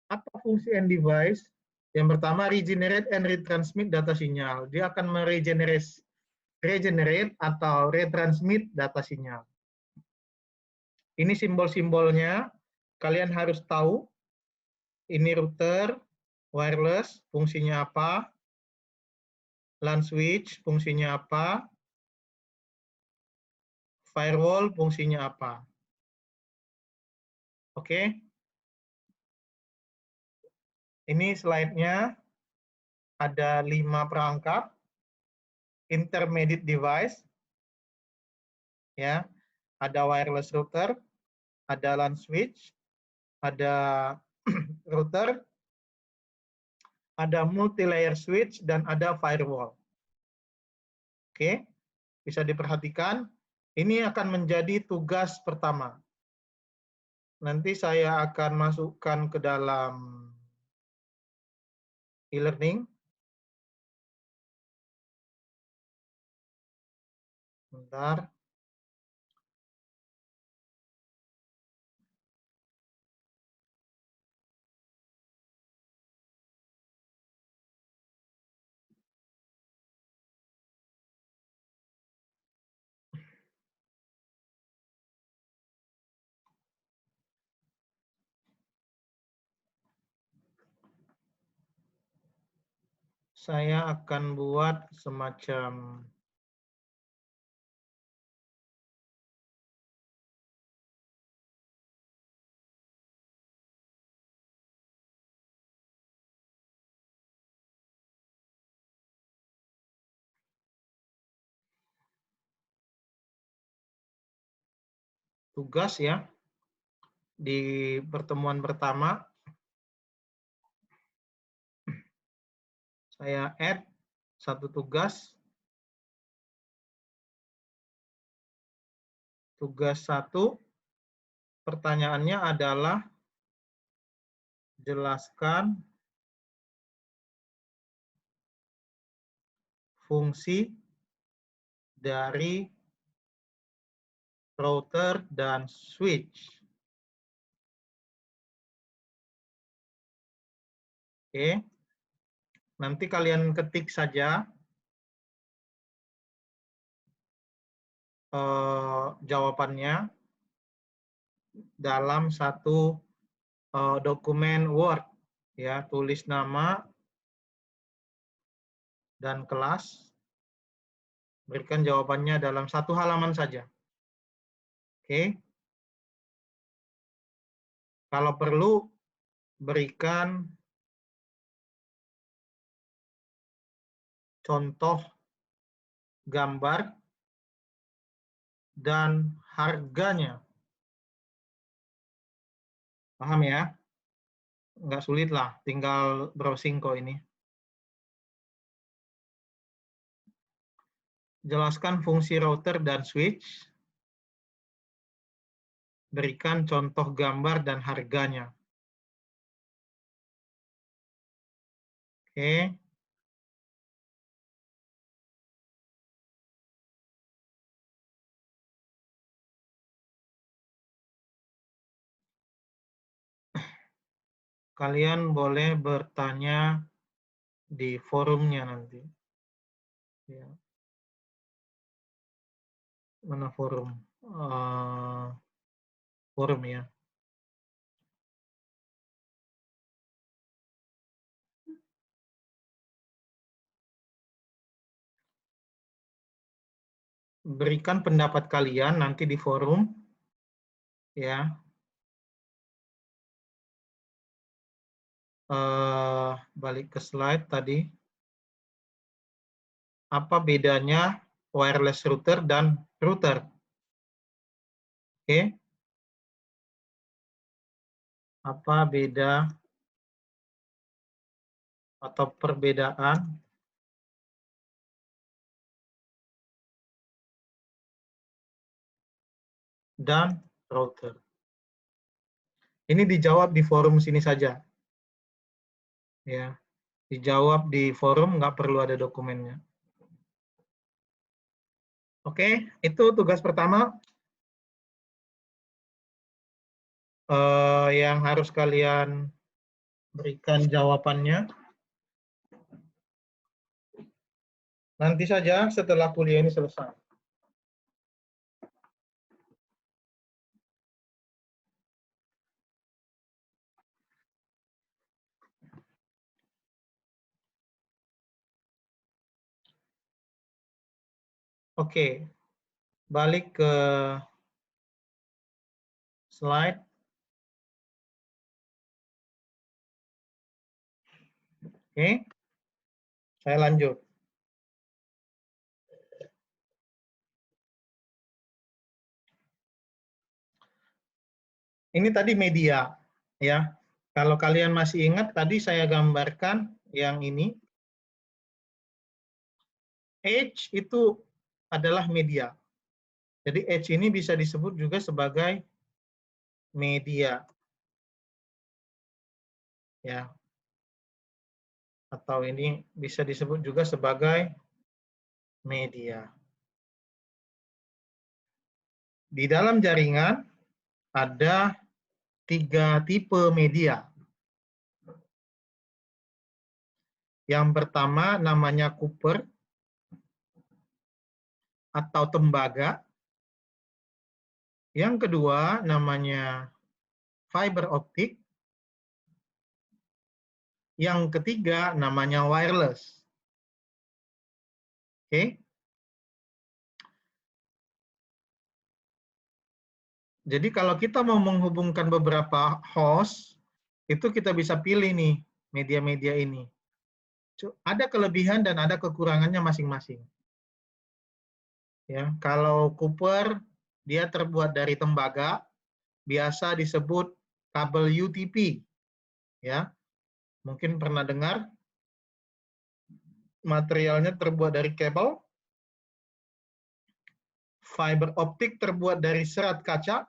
Apa fungsi end device? Yang pertama, regenerate and retransmit data sinyal. Dia akan regenerate atau retransmit data sinyal. Ini simbol-simbolnya, kalian harus tahu. Ini router, wireless, fungsinya apa? LAN switch, fungsinya apa? Firewall, fungsinya apa? Oke. Ini slide-nya. Ada 5 perangkat. Intermediate device. Ya. Ada wireless router, ada LAN switch, ada router, ada multi-layer switch, dan ada firewall. Oke, bisa diperhatikan. Ini akan menjadi tugas pertama. Nanti saya akan masukkan ke dalam e-learning. Bentar. Saya akan buat semacam tugas ya. Di pertemuan pertama, saya add satu tugas. Tugas 1, pertanyaannya adalah jelaskan fungsi dari router dan switch. Oke. Nanti kalian ketik saja jawabannya dalam satu dokumen Word. Ya, tulis nama dan kelas. Berikan jawabannya dalam satu halaman saja. Oke. Kalau perlu, berikan contoh gambar dan harganya. Paham ya? Nggak sulit lah, tinggal browsing kok ini. Jelaskan fungsi router dan switch. Berikan contoh gambar dan harganya. Oke. Kalian boleh bertanya di forumnya nanti. Ya. Mana forum? Forum ya. Berikan pendapat kalian nanti di forum. Ya. Balik ke slide tadi. Apa bedanya wireless router dan router? Oke. Apa beda atau perbedaan dan router. Ini dijawab di forum sini saja. Ya, dijawab di forum, nggak perlu ada dokumennya. Oke, itu tugas pertama yang harus kalian berikan jawabannya. Nanti saja setelah kuliah ini selesai. Oke, balik ke slide. Oke, saya lanjut. Ini tadi media, ya. Kalau kalian masih ingat, tadi saya gambarkan yang ini. Edge itu adalah media. Jadi edge ini bisa disebut juga sebagai media. Ya. Atau ini bisa disebut juga sebagai media. Di dalam jaringan ada 3 tipe media. Yang pertama namanya Cooper atau tembaga. Yang kedua namanya fiber optik. Yang ketiga namanya wireless. Oke. Jadi kalau kita mau menghubungkan beberapa host, itu kita bisa pilih nih media-media ini. Ada kelebihan dan ada kekurangannya masing-masing. Ya, kalau Cooper dia terbuat dari tembaga, biasa disebut kabel UTP. Ya, mungkin pernah dengar. Materialnya terbuat dari kabel. Fiber optik terbuat dari serat kaca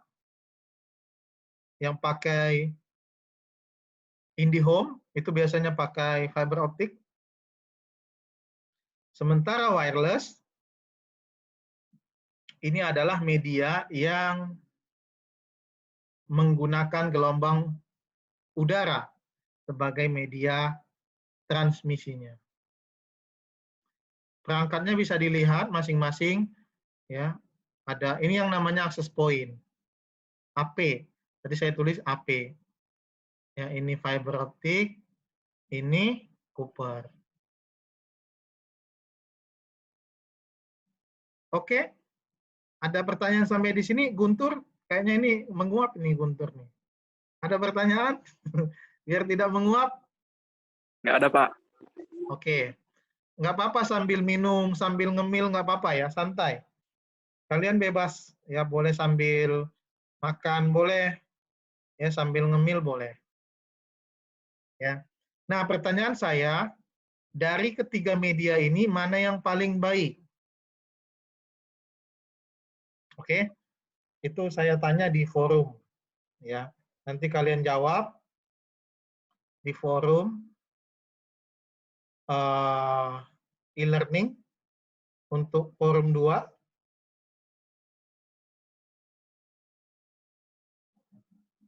yang pakai IndiHome, itu biasanya pakai fiber optik. Sementara wireless, ini adalah media yang menggunakan gelombang udara sebagai media transmisinya. Perangkatnya bisa dilihat masing-masing, ya. Ada ini yang namanya access point, AP. Tadi saya tulis AP. Ya, ini fiber optik, ini Cooper. Oke, ada pertanyaan sampai di sini, Guntur? Kayaknya ini menguap nih Guntur nih. Ada pertanyaan? Biar tidak menguap? Nggak ada, Pak. Oke, nggak apa-apa sambil minum, sambil ngemil nggak apa-apa ya, santai. Kalian bebas, ya boleh sambil makan, boleh, ya sambil ngemil boleh. Ya. Nah, pertanyaan saya, dari ketiga media ini mana yang paling baik? Oke, itu saya tanya di forum, ya. Nanti kalian jawab di forum e-learning untuk forum 2.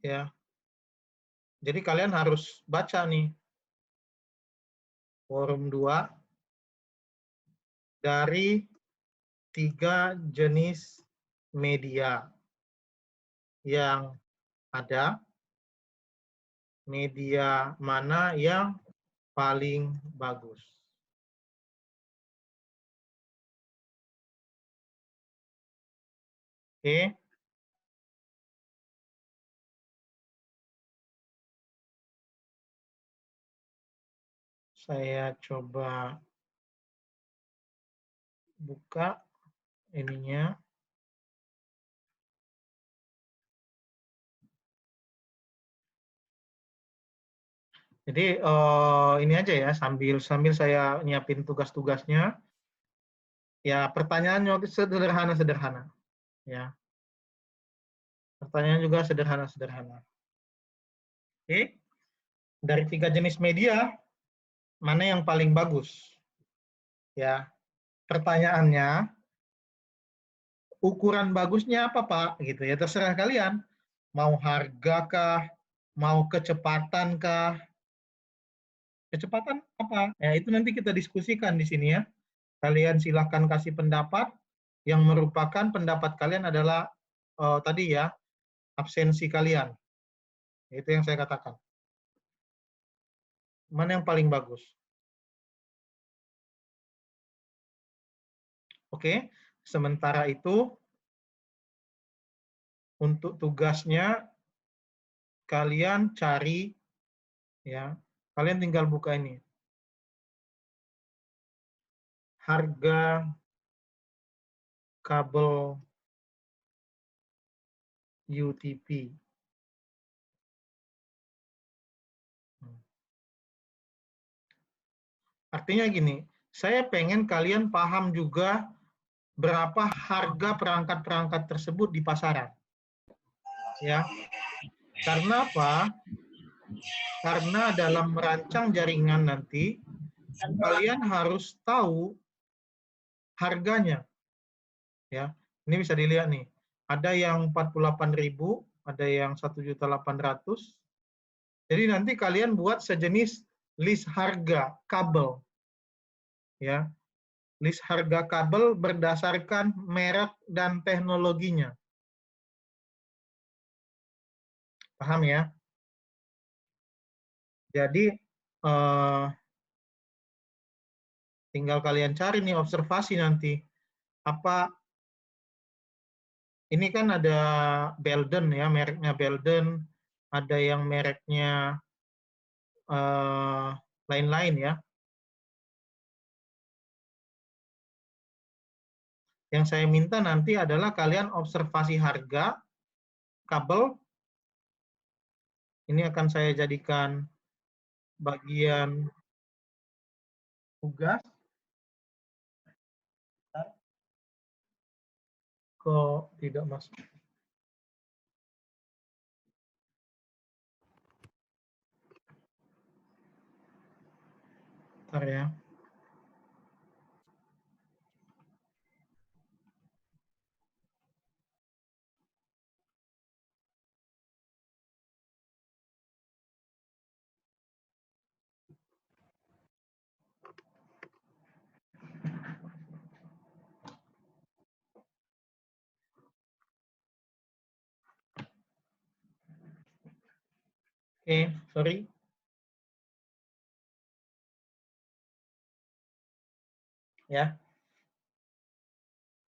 Ya. Jadi kalian harus baca nih forum 2 dari 3 jenis media yang ada, media mana yang paling bagus. Oke. Saya coba buka ininya. Jadi ini aja ya, sambil saya nyiapin tugas-tugasnya. Ya, pertanyaannya sederhana-sederhana. Ya. Pertanyaan juga sederhana-sederhana. Oke, dari 3 jenis media, mana yang paling bagus? Ya, pertanyaannya, ukuran bagusnya apa, Pak? Gitu ya, terserah kalian. Mau harga kah? Mau kecepatan kah? Kecepatan apa? Ya, itu nanti kita diskusikan di sini ya. Kalian silahkan kasih pendapat. Yang merupakan pendapat kalian adalah tadi ya, absensi kalian. Itu yang saya katakan. Mana yang paling bagus? Oke, sementara itu untuk tugasnya kalian cari ya. Kalian tinggal buka ini. Harga kabel UTP. Artinya gini, saya pengen kalian paham juga berapa harga perangkat-perangkat tersebut di pasaran. Ya. Karena apa? Karena dalam merancang jaringan nanti, kalian harus tahu harganya. Ya. Ini bisa dilihat nih. Ada yang 48.000, ada yang 1.800.000. Jadi nanti kalian buat sejenis list harga kabel. Ya. List harga kabel berdasarkan merek dan teknologinya. Paham ya? Jadi tinggal kalian cari nih observasi nanti. Apa ini kan ada Belden ya, mereknya Belden, ada yang mereknya lain-lain ya. Yang saya minta nanti adalah kalian observasi harga kabel. Ini akan saya jadikan bagian tugas. Kok tidak masuk? Bentar ya. Oke, sorry. Ya.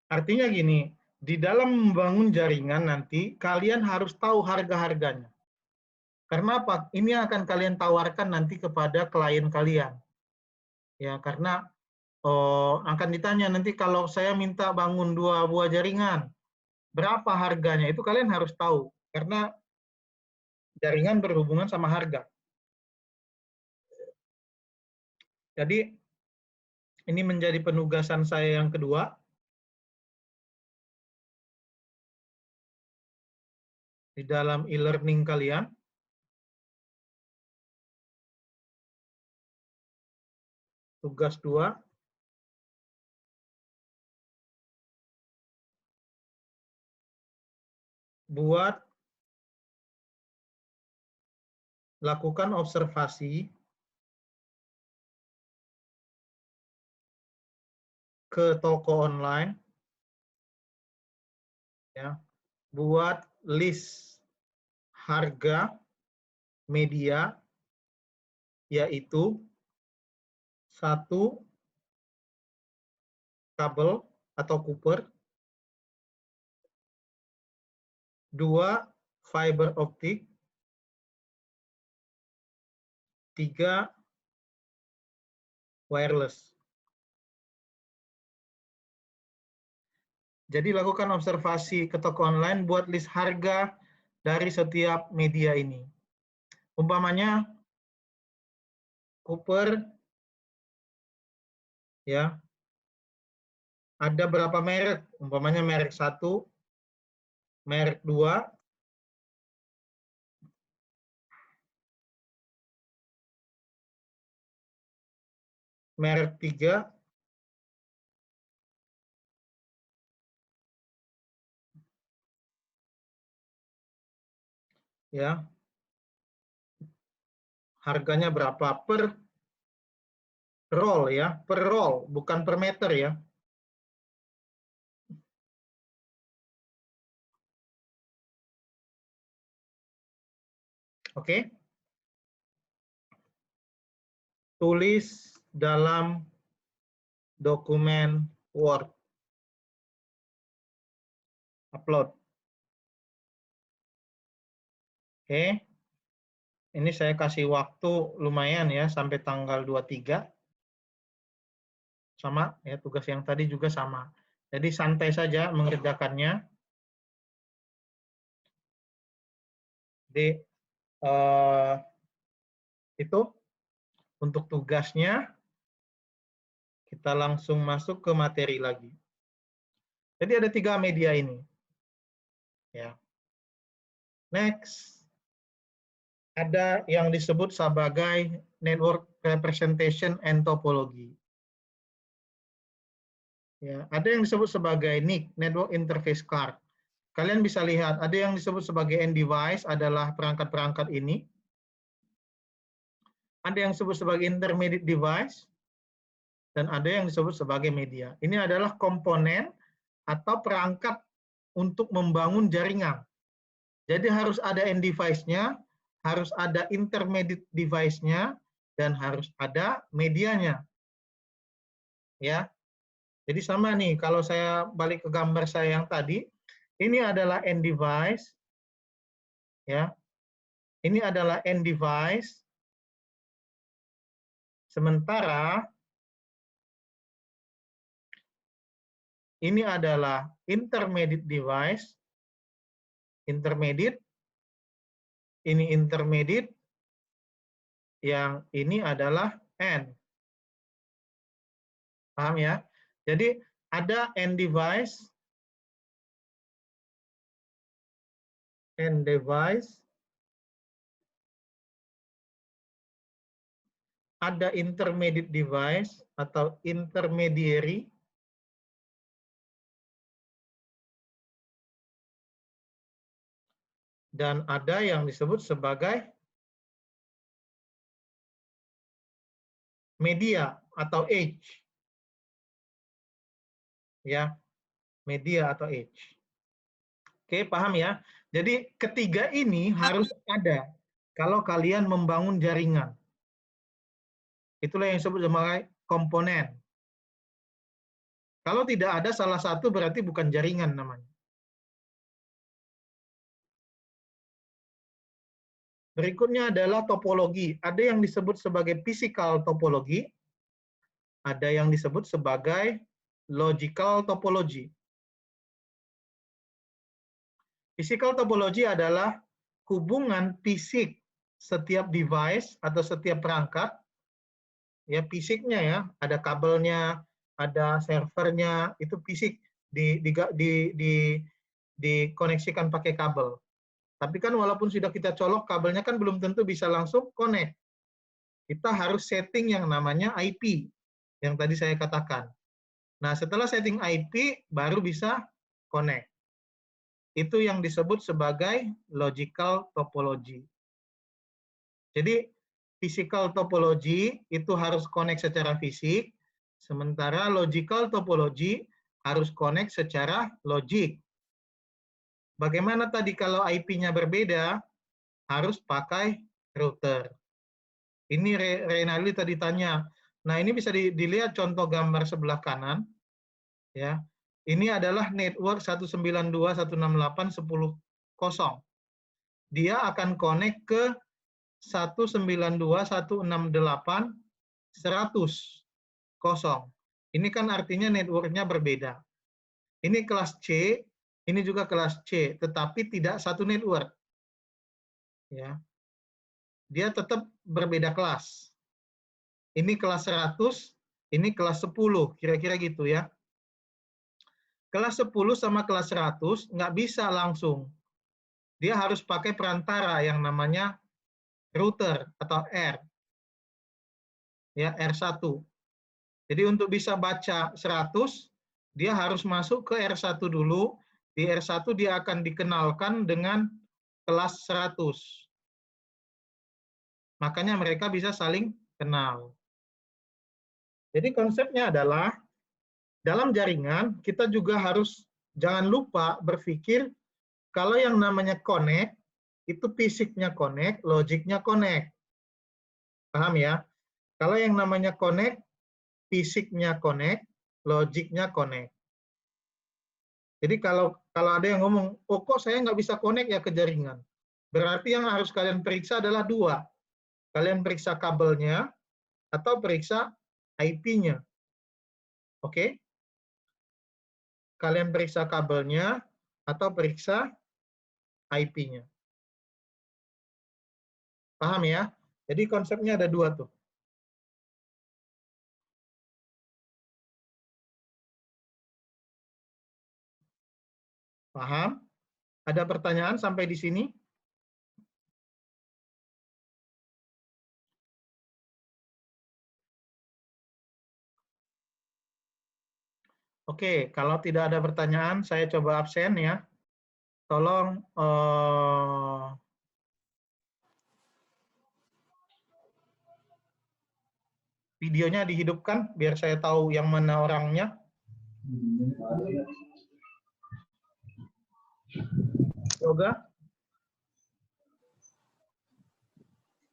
Artinya gini, di dalam membangun jaringan nanti kalian harus tahu harga-harganya. Karena apa? Ini akan kalian tawarkan nanti kepada klien kalian. Ya, karena akan ditanya nanti kalau saya minta bangun 2 buah jaringan, berapa harganya? Itu kalian harus tahu. Karena jaringan berhubungan sama harga. Jadi ini menjadi penugasan saya yang kedua. Di dalam e-learning kalian. Tugas 2. Lakukan observasi ke toko online. Ya. Buat list harga media, yaitu 1 kabel atau copper, 2 fiber optik, 3 wireless. Jadi lakukan observasi ke toko online buat list harga dari setiap media ini. Umpamanya copper ya. Ada berapa merek? Umpamanya merek 1, merek 2, merek 3. Ya. Harganya berapa per roll ya, per roll, bukan per meter ya. Oke. Tulis dalam dokumen Word. Upload. Oke. Ini saya kasih waktu lumayan ya, sampai tanggal 23. Sama ya, tugas yang tadi juga sama. Jadi santai saja mengerjakannya. Jadi itu untuk tugasnya. Kita langsung masuk ke materi lagi. Jadi ada 3 media ini. Ya. Next. Ada yang disebut sebagai network representation and topology. Ya, ada yang disebut sebagai NIC, network interface card. Kalian bisa lihat, ada yang disebut sebagai end device adalah perangkat-perangkat ini. Ada yang disebut sebagai intermediate device, dan ada yang disebut sebagai media. Ini adalah komponen atau perangkat untuk membangun jaringan. Jadi harus ada end device-nya, harus ada intermediate device-nya, dan harus ada medianya. Ya. Jadi sama nih, kalau saya balik ke gambar saya yang tadi, ini adalah end device. Ya. Ini adalah end device. Sementara ini adalah intermediate device. Intermediate. Ini intermediate. Yang ini adalah end. Paham ya? Jadi ada end device, ada intermediate device atau intermediary, dan ada yang disebut sebagai media atau edge. Ya, media atau edge. Oke, paham ya? Jadi ketiga ini harus ada kalau kalian membangun jaringan. Itulah yang disebut sebagai komponen. Kalau tidak ada salah satu berarti bukan jaringan namanya. Berikutnya adalah topologi. Ada yang disebut sebagai physical topologi, ada yang disebut sebagai logical topology. Physical topology adalah hubungan fisik setiap device atau setiap perangkat, ya fisiknya ya, ada kabelnya, ada servernya, itu fisik dikoneksikan pakai kabel. Tapi kan walaupun sudah kita colok kabelnya kan belum tentu bisa langsung connect. Kita harus setting yang namanya IP, yang tadi saya katakan. Nah, setelah setting IP, baru bisa connect. Itu yang disebut sebagai logical topology. Jadi, physical topology itu harus connect secara fisik, sementara logical topology harus connect secara logik. Bagaimana tadi kalau IP-nya berbeda, harus pakai router. Ini Renali tadi tanya. Nah, ini bisa dilihat contoh gambar sebelah kanan. Ya. Ini adalah network 192.168.10.0. Dia akan connect ke 192.168.100.0. Ini kan artinya networknya berbeda. Ini kelas C, ini juga kelas C, tetapi tidak satu network. Ya. Dia tetap berbeda kelas. Ini kelas 100, ini kelas 10, kira-kira gitu ya. Kelas 10 sama kelas 100 nggak bisa langsung. Dia harus pakai perantara yang namanya router atau R. Ya, R1. Jadi untuk bisa baca 100, dia harus masuk ke R1 dulu. Di R1 dia akan dikenalkan dengan kelas 100. Makanya mereka bisa saling kenal. Jadi konsepnya adalah, dalam jaringan kita juga harus jangan lupa berpikir kalau yang namanya connect, itu fisiknya connect, logiknya connect. Paham ya? Kalau yang namanya connect, fisiknya connect, logiknya connect. Jadi kalau ada yang ngomong, oh kok saya nggak bisa connect ya ke jaringan. Berarti yang harus kalian periksa adalah dua. Kalian periksa kabelnya atau periksa IP-nya. Oke? Kalian periksa kabelnya atau periksa IP-nya. Paham ya? Jadi konsepnya ada dua tuh. Paham? Ada pertanyaan sampai di sini? Oke, kalau tidak ada pertanyaan, saya coba absen ya. Tolong videonya dihidupkan, biar saya tahu yang mana orangnya.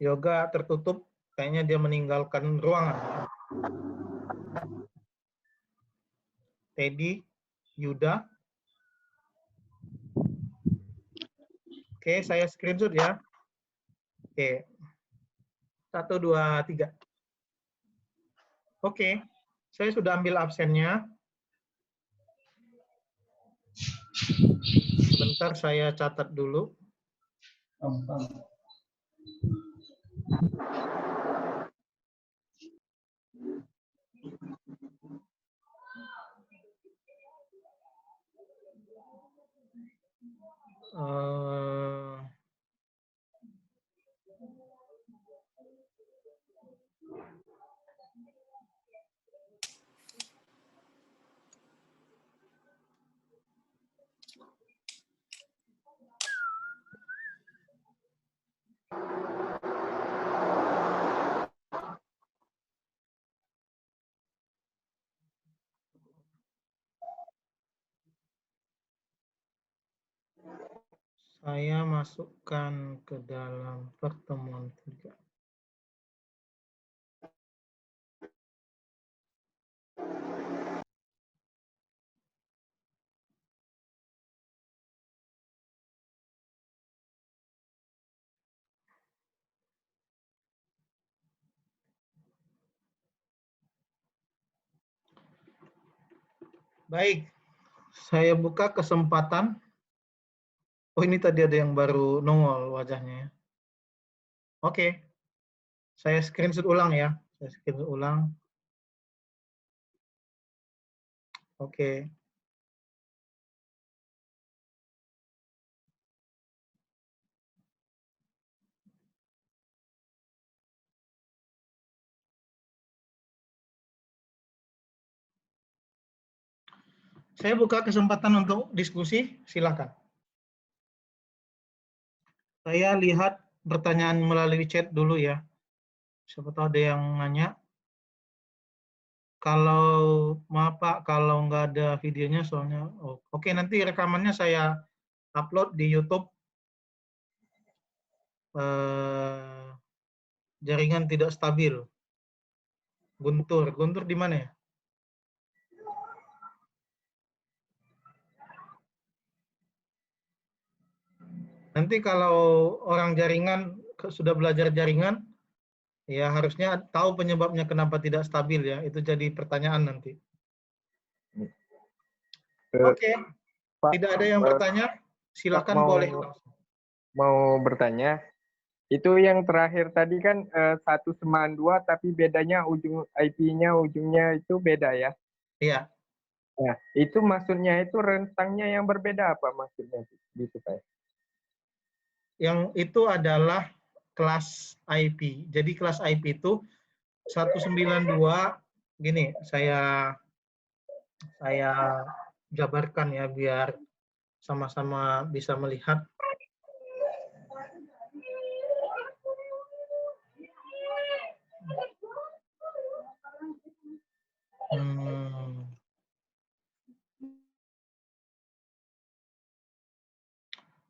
Yoga tertutup, kayaknya dia meninggalkan ruangan. Teddy, Yuda. Oke, saya screenshot ya. Oke. 1, 2, 3. Oke, saya sudah ambil absennya. Sebentar saya catat dulu. Saya masukkan ke dalam pertemuan 3. Baik, saya buka kesempatan. Oh, ini tadi ada yang baru nongol wajahnya. Oke, saya screenshot ulang ya. Saya screenshot ulang. Oke. Saya buka kesempatan untuk diskusi, silakan. Saya lihat pertanyaan melalui chat dulu ya. Siapa tahu ada yang nanya. Kalau maaf Pak, kalau nggak ada videonya soalnya. Oke, nanti rekamannya saya upload di YouTube. Jaringan tidak stabil. Guntur di mana ya? Nanti kalau orang jaringan sudah belajar jaringan, ya harusnya tahu penyebabnya kenapa tidak stabil ya. Itu jadi pertanyaan nanti. Oke, tidak ada yang bertanya? Silakan boleh. Mau bertanya, itu yang terakhir tadi kan 1/2 tapi bedanya ujung IP-nya ujungnya itu beda ya? Iya. Nah, itu maksudnya itu rentangnya yang berbeda apa maksudnya gitu Pak? Yang itu adalah kelas IP. Jadi kelas IP itu 192 gini, saya jabarkan ya biar sama-sama bisa melihat.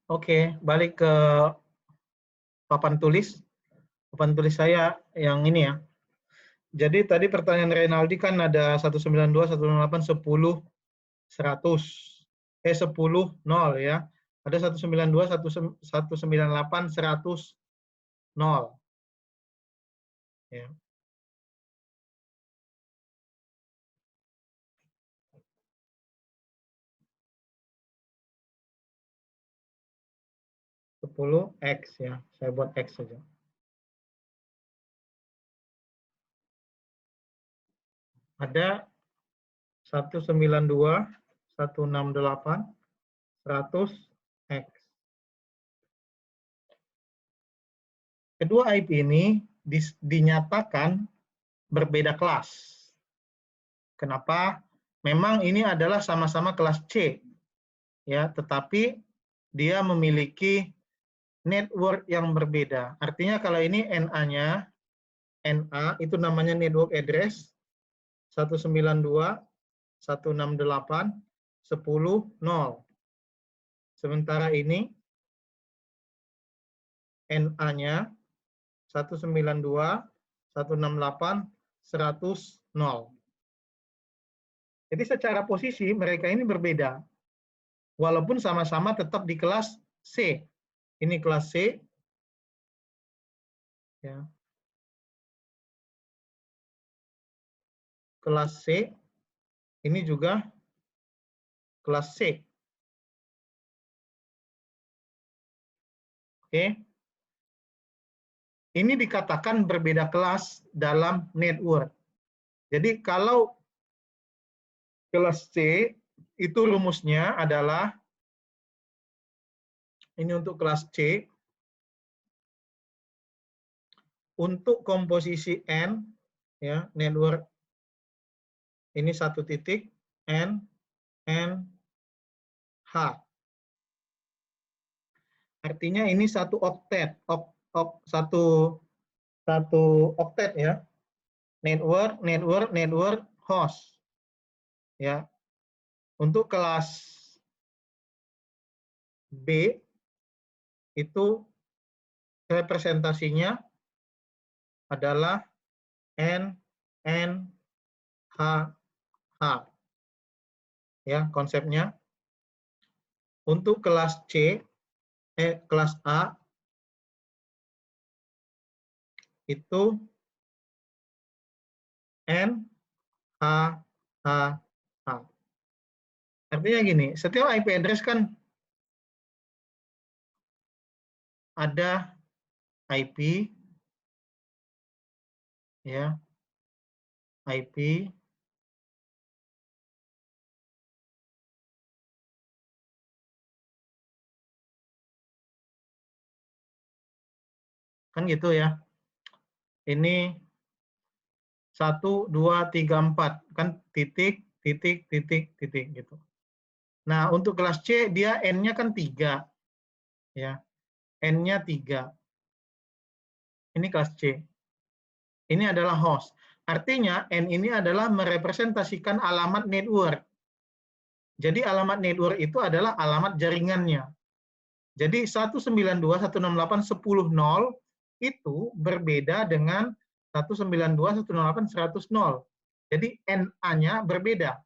Oke, balik ke papan tulis. Papan tulis saya yang ini ya. Jadi tadi pertanyaan Renaldi kan ada 192, 198, 10, 100. 10, 0 ya. Ada 192, 198, 100, 0. Ya. X ya, saya buat X saja. Ada 192, 168, 100, X. Kedua IP ini dinyatakan berbeda kelas. Kenapa? Memang ini adalah sama-sama kelas C, ya, tetapi dia memiliki network yang berbeda. Artinya kalau ini NA-nya, NA itu namanya network address 192, 168, 10, 0. Sementara ini NA-nya 192, 168, 100, 0. Jadi secara posisi mereka ini berbeda. Walaupun sama-sama tetap di kelas C. Ini kelas C. Ya. Kelas C. Ini juga kelas C. Oke. Ini dikatakan berbeda kelas dalam network. Jadi kalau kelas C itu rumusnya adalah ini untuk kelas C. Untuk komposisi N, ya, network ini satu titik N, N, H. Artinya ini satu oktet, satu oktet ya. Network, network, network, host. Ya. Untuk kelas B itu representasinya adalah N, N, H, H. Ya, konsepnya. Untuk kelas C, kelas A itu N, H, H, H. Artinya gini, setiap IP address kan ada IP, ya, IP, kan gitu ya. Ini 1, 2, 3, 4 kan titik, titik, titik, titik gitu. Nah untuk kelas C dia N-nya kan 3, ya, N-nya 3. Ini kelas C. Ini adalah host. Artinya N ini adalah merepresentasikan alamat network. Jadi alamat network itu adalah alamat jaringannya. Jadi 192, 168, 10, 0 itu berbeda dengan 192, 168, 100, 0. Jadi NA-nya berbeda.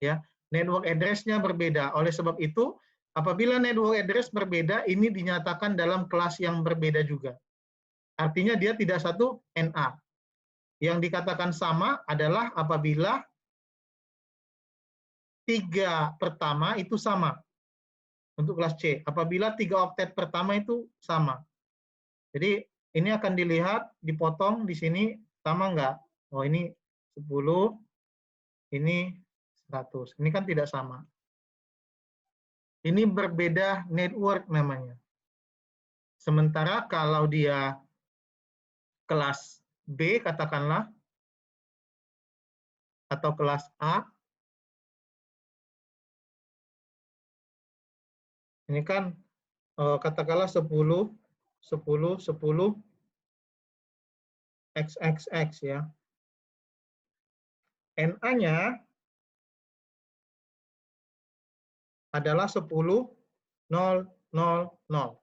Ya, network address-nya berbeda. Oleh sebab itu, apabila network address berbeda, ini dinyatakan dalam kelas yang berbeda juga. Artinya dia tidak satu NA. Yang dikatakan sama adalah apabila 3 pertama itu sama. Untuk kelas C, apabila 3 oktet pertama itu sama. Jadi ini akan dilihat, dipotong di sini sama enggak? Oh ini 10, ini 100. Ini kan tidak sama. Ini berbeda network namanya. Sementara kalau dia kelas B katakanlah, atau kelas A. Ini kan katakanlah 10, 10, 10, XXX ya. NA-nya adalah 10, 0, 0, 0.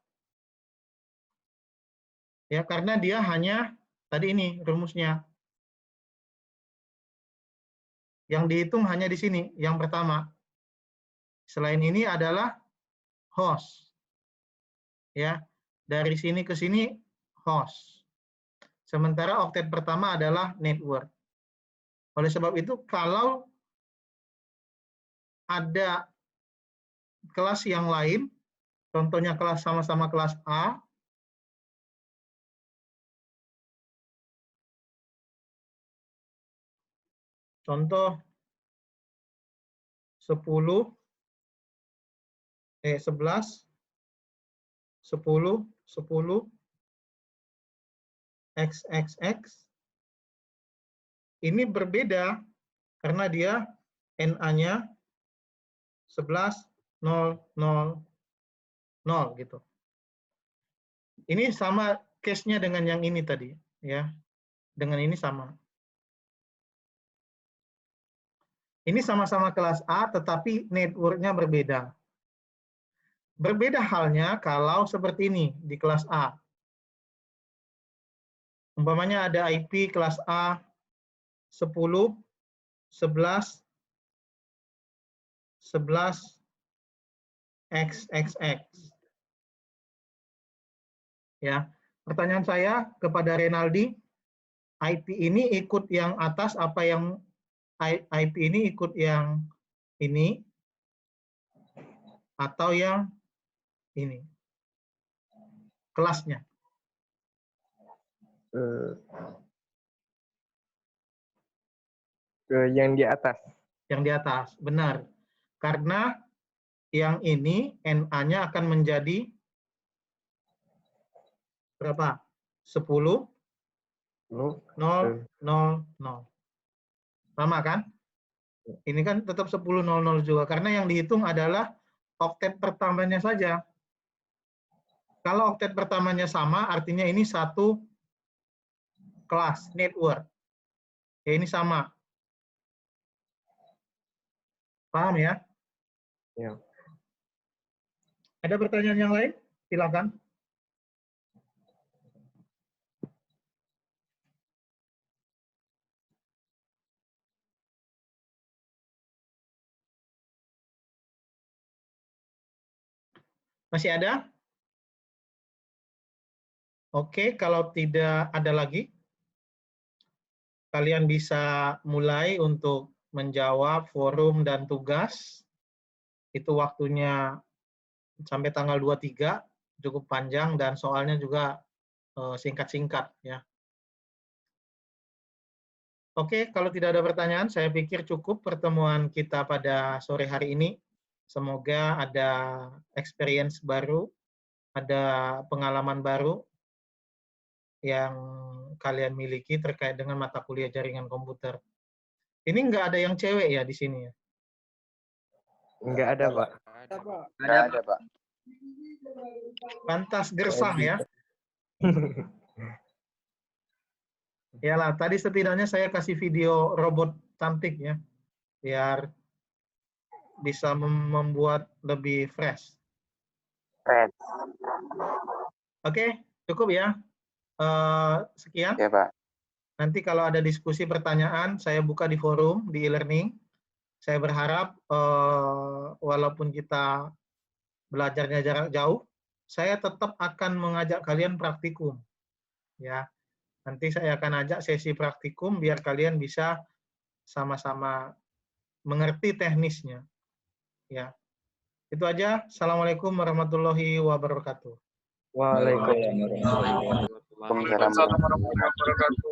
Ya, karena dia hanya, tadi ini rumusnya. Yang dihitung hanya di sini, yang pertama. Selain ini adalah host. Ya, dari sini ke sini host. Sementara oktet pertama adalah network. Oleh sebab itu, kalau ada kelas yang lain, contohnya kelas sama-sama kelas A, contoh 11, 10, 10, XXX, ini berbeda karena dia NA-nya 11, 0, 0, 0 gitu. Ini sama case-nya dengan yang ini tadi, ya. Dengan ini sama. Ini sama-sama kelas A, tetapi network-nya berbeda. Berbeda halnya kalau seperti ini di kelas A. Umpamanya ada IP kelas A 10, 11, 11, XXX. Ya, pertanyaan saya kepada Renaldi, IP ini ikut yang atas apa yang IP ini ikut yang ini atau yang ini? Kelasnya. Yang di atas. Yang di atas, benar. Karena yang ini NA-nya akan menjadi berapa? 10, 0, 0, 0. Sama kan? Ini kan tetap 10, 0, 0 juga. Karena yang dihitung adalah oktet pertamanya saja. Kalau oktet pertamanya sama, artinya ini satu kelas, network. Ya, ini sama. Paham ya? Ya. Ada pertanyaan yang lain? Silakan. Masih ada? Oke, kalau tidak ada lagi, kalian bisa mulai untuk menjawab forum dan tugas. Itu waktunya sampai tanggal 23, cukup panjang dan soalnya juga singkat-singkat ya. Oke, kalau tidak ada pertanyaan, saya pikir cukup pertemuan kita pada sore hari ini. Semoga ada experience baru, ada pengalaman baru yang kalian miliki terkait dengan mata kuliah jaringan komputer. Ini nggak ada yang cewek ya di sini ya? Nggak ada, Pak. Nggak ada, Pak. Pantas gersang ya. Yalah, tadi setidaknya saya kasih video robot cantik ya, biar bisa membuat lebih fresh. Oke, cukup ya. Sekian. Ya, Pak. Nanti kalau ada diskusi pertanyaan, saya buka di forum, di e-learning. Saya berharap walaupun kita belajarnya jarak jauh, saya tetap akan mengajak kalian praktikum. Ya, nanti saya akan ajak sesi praktikum biar kalian bisa sama-sama mengerti teknisnya. Ya, itu aja. Assalamualaikum warahmatullahi wabarakatuh. Waalaikumsalam. Waalaikumsalam warahmatullahi wabarakatuh.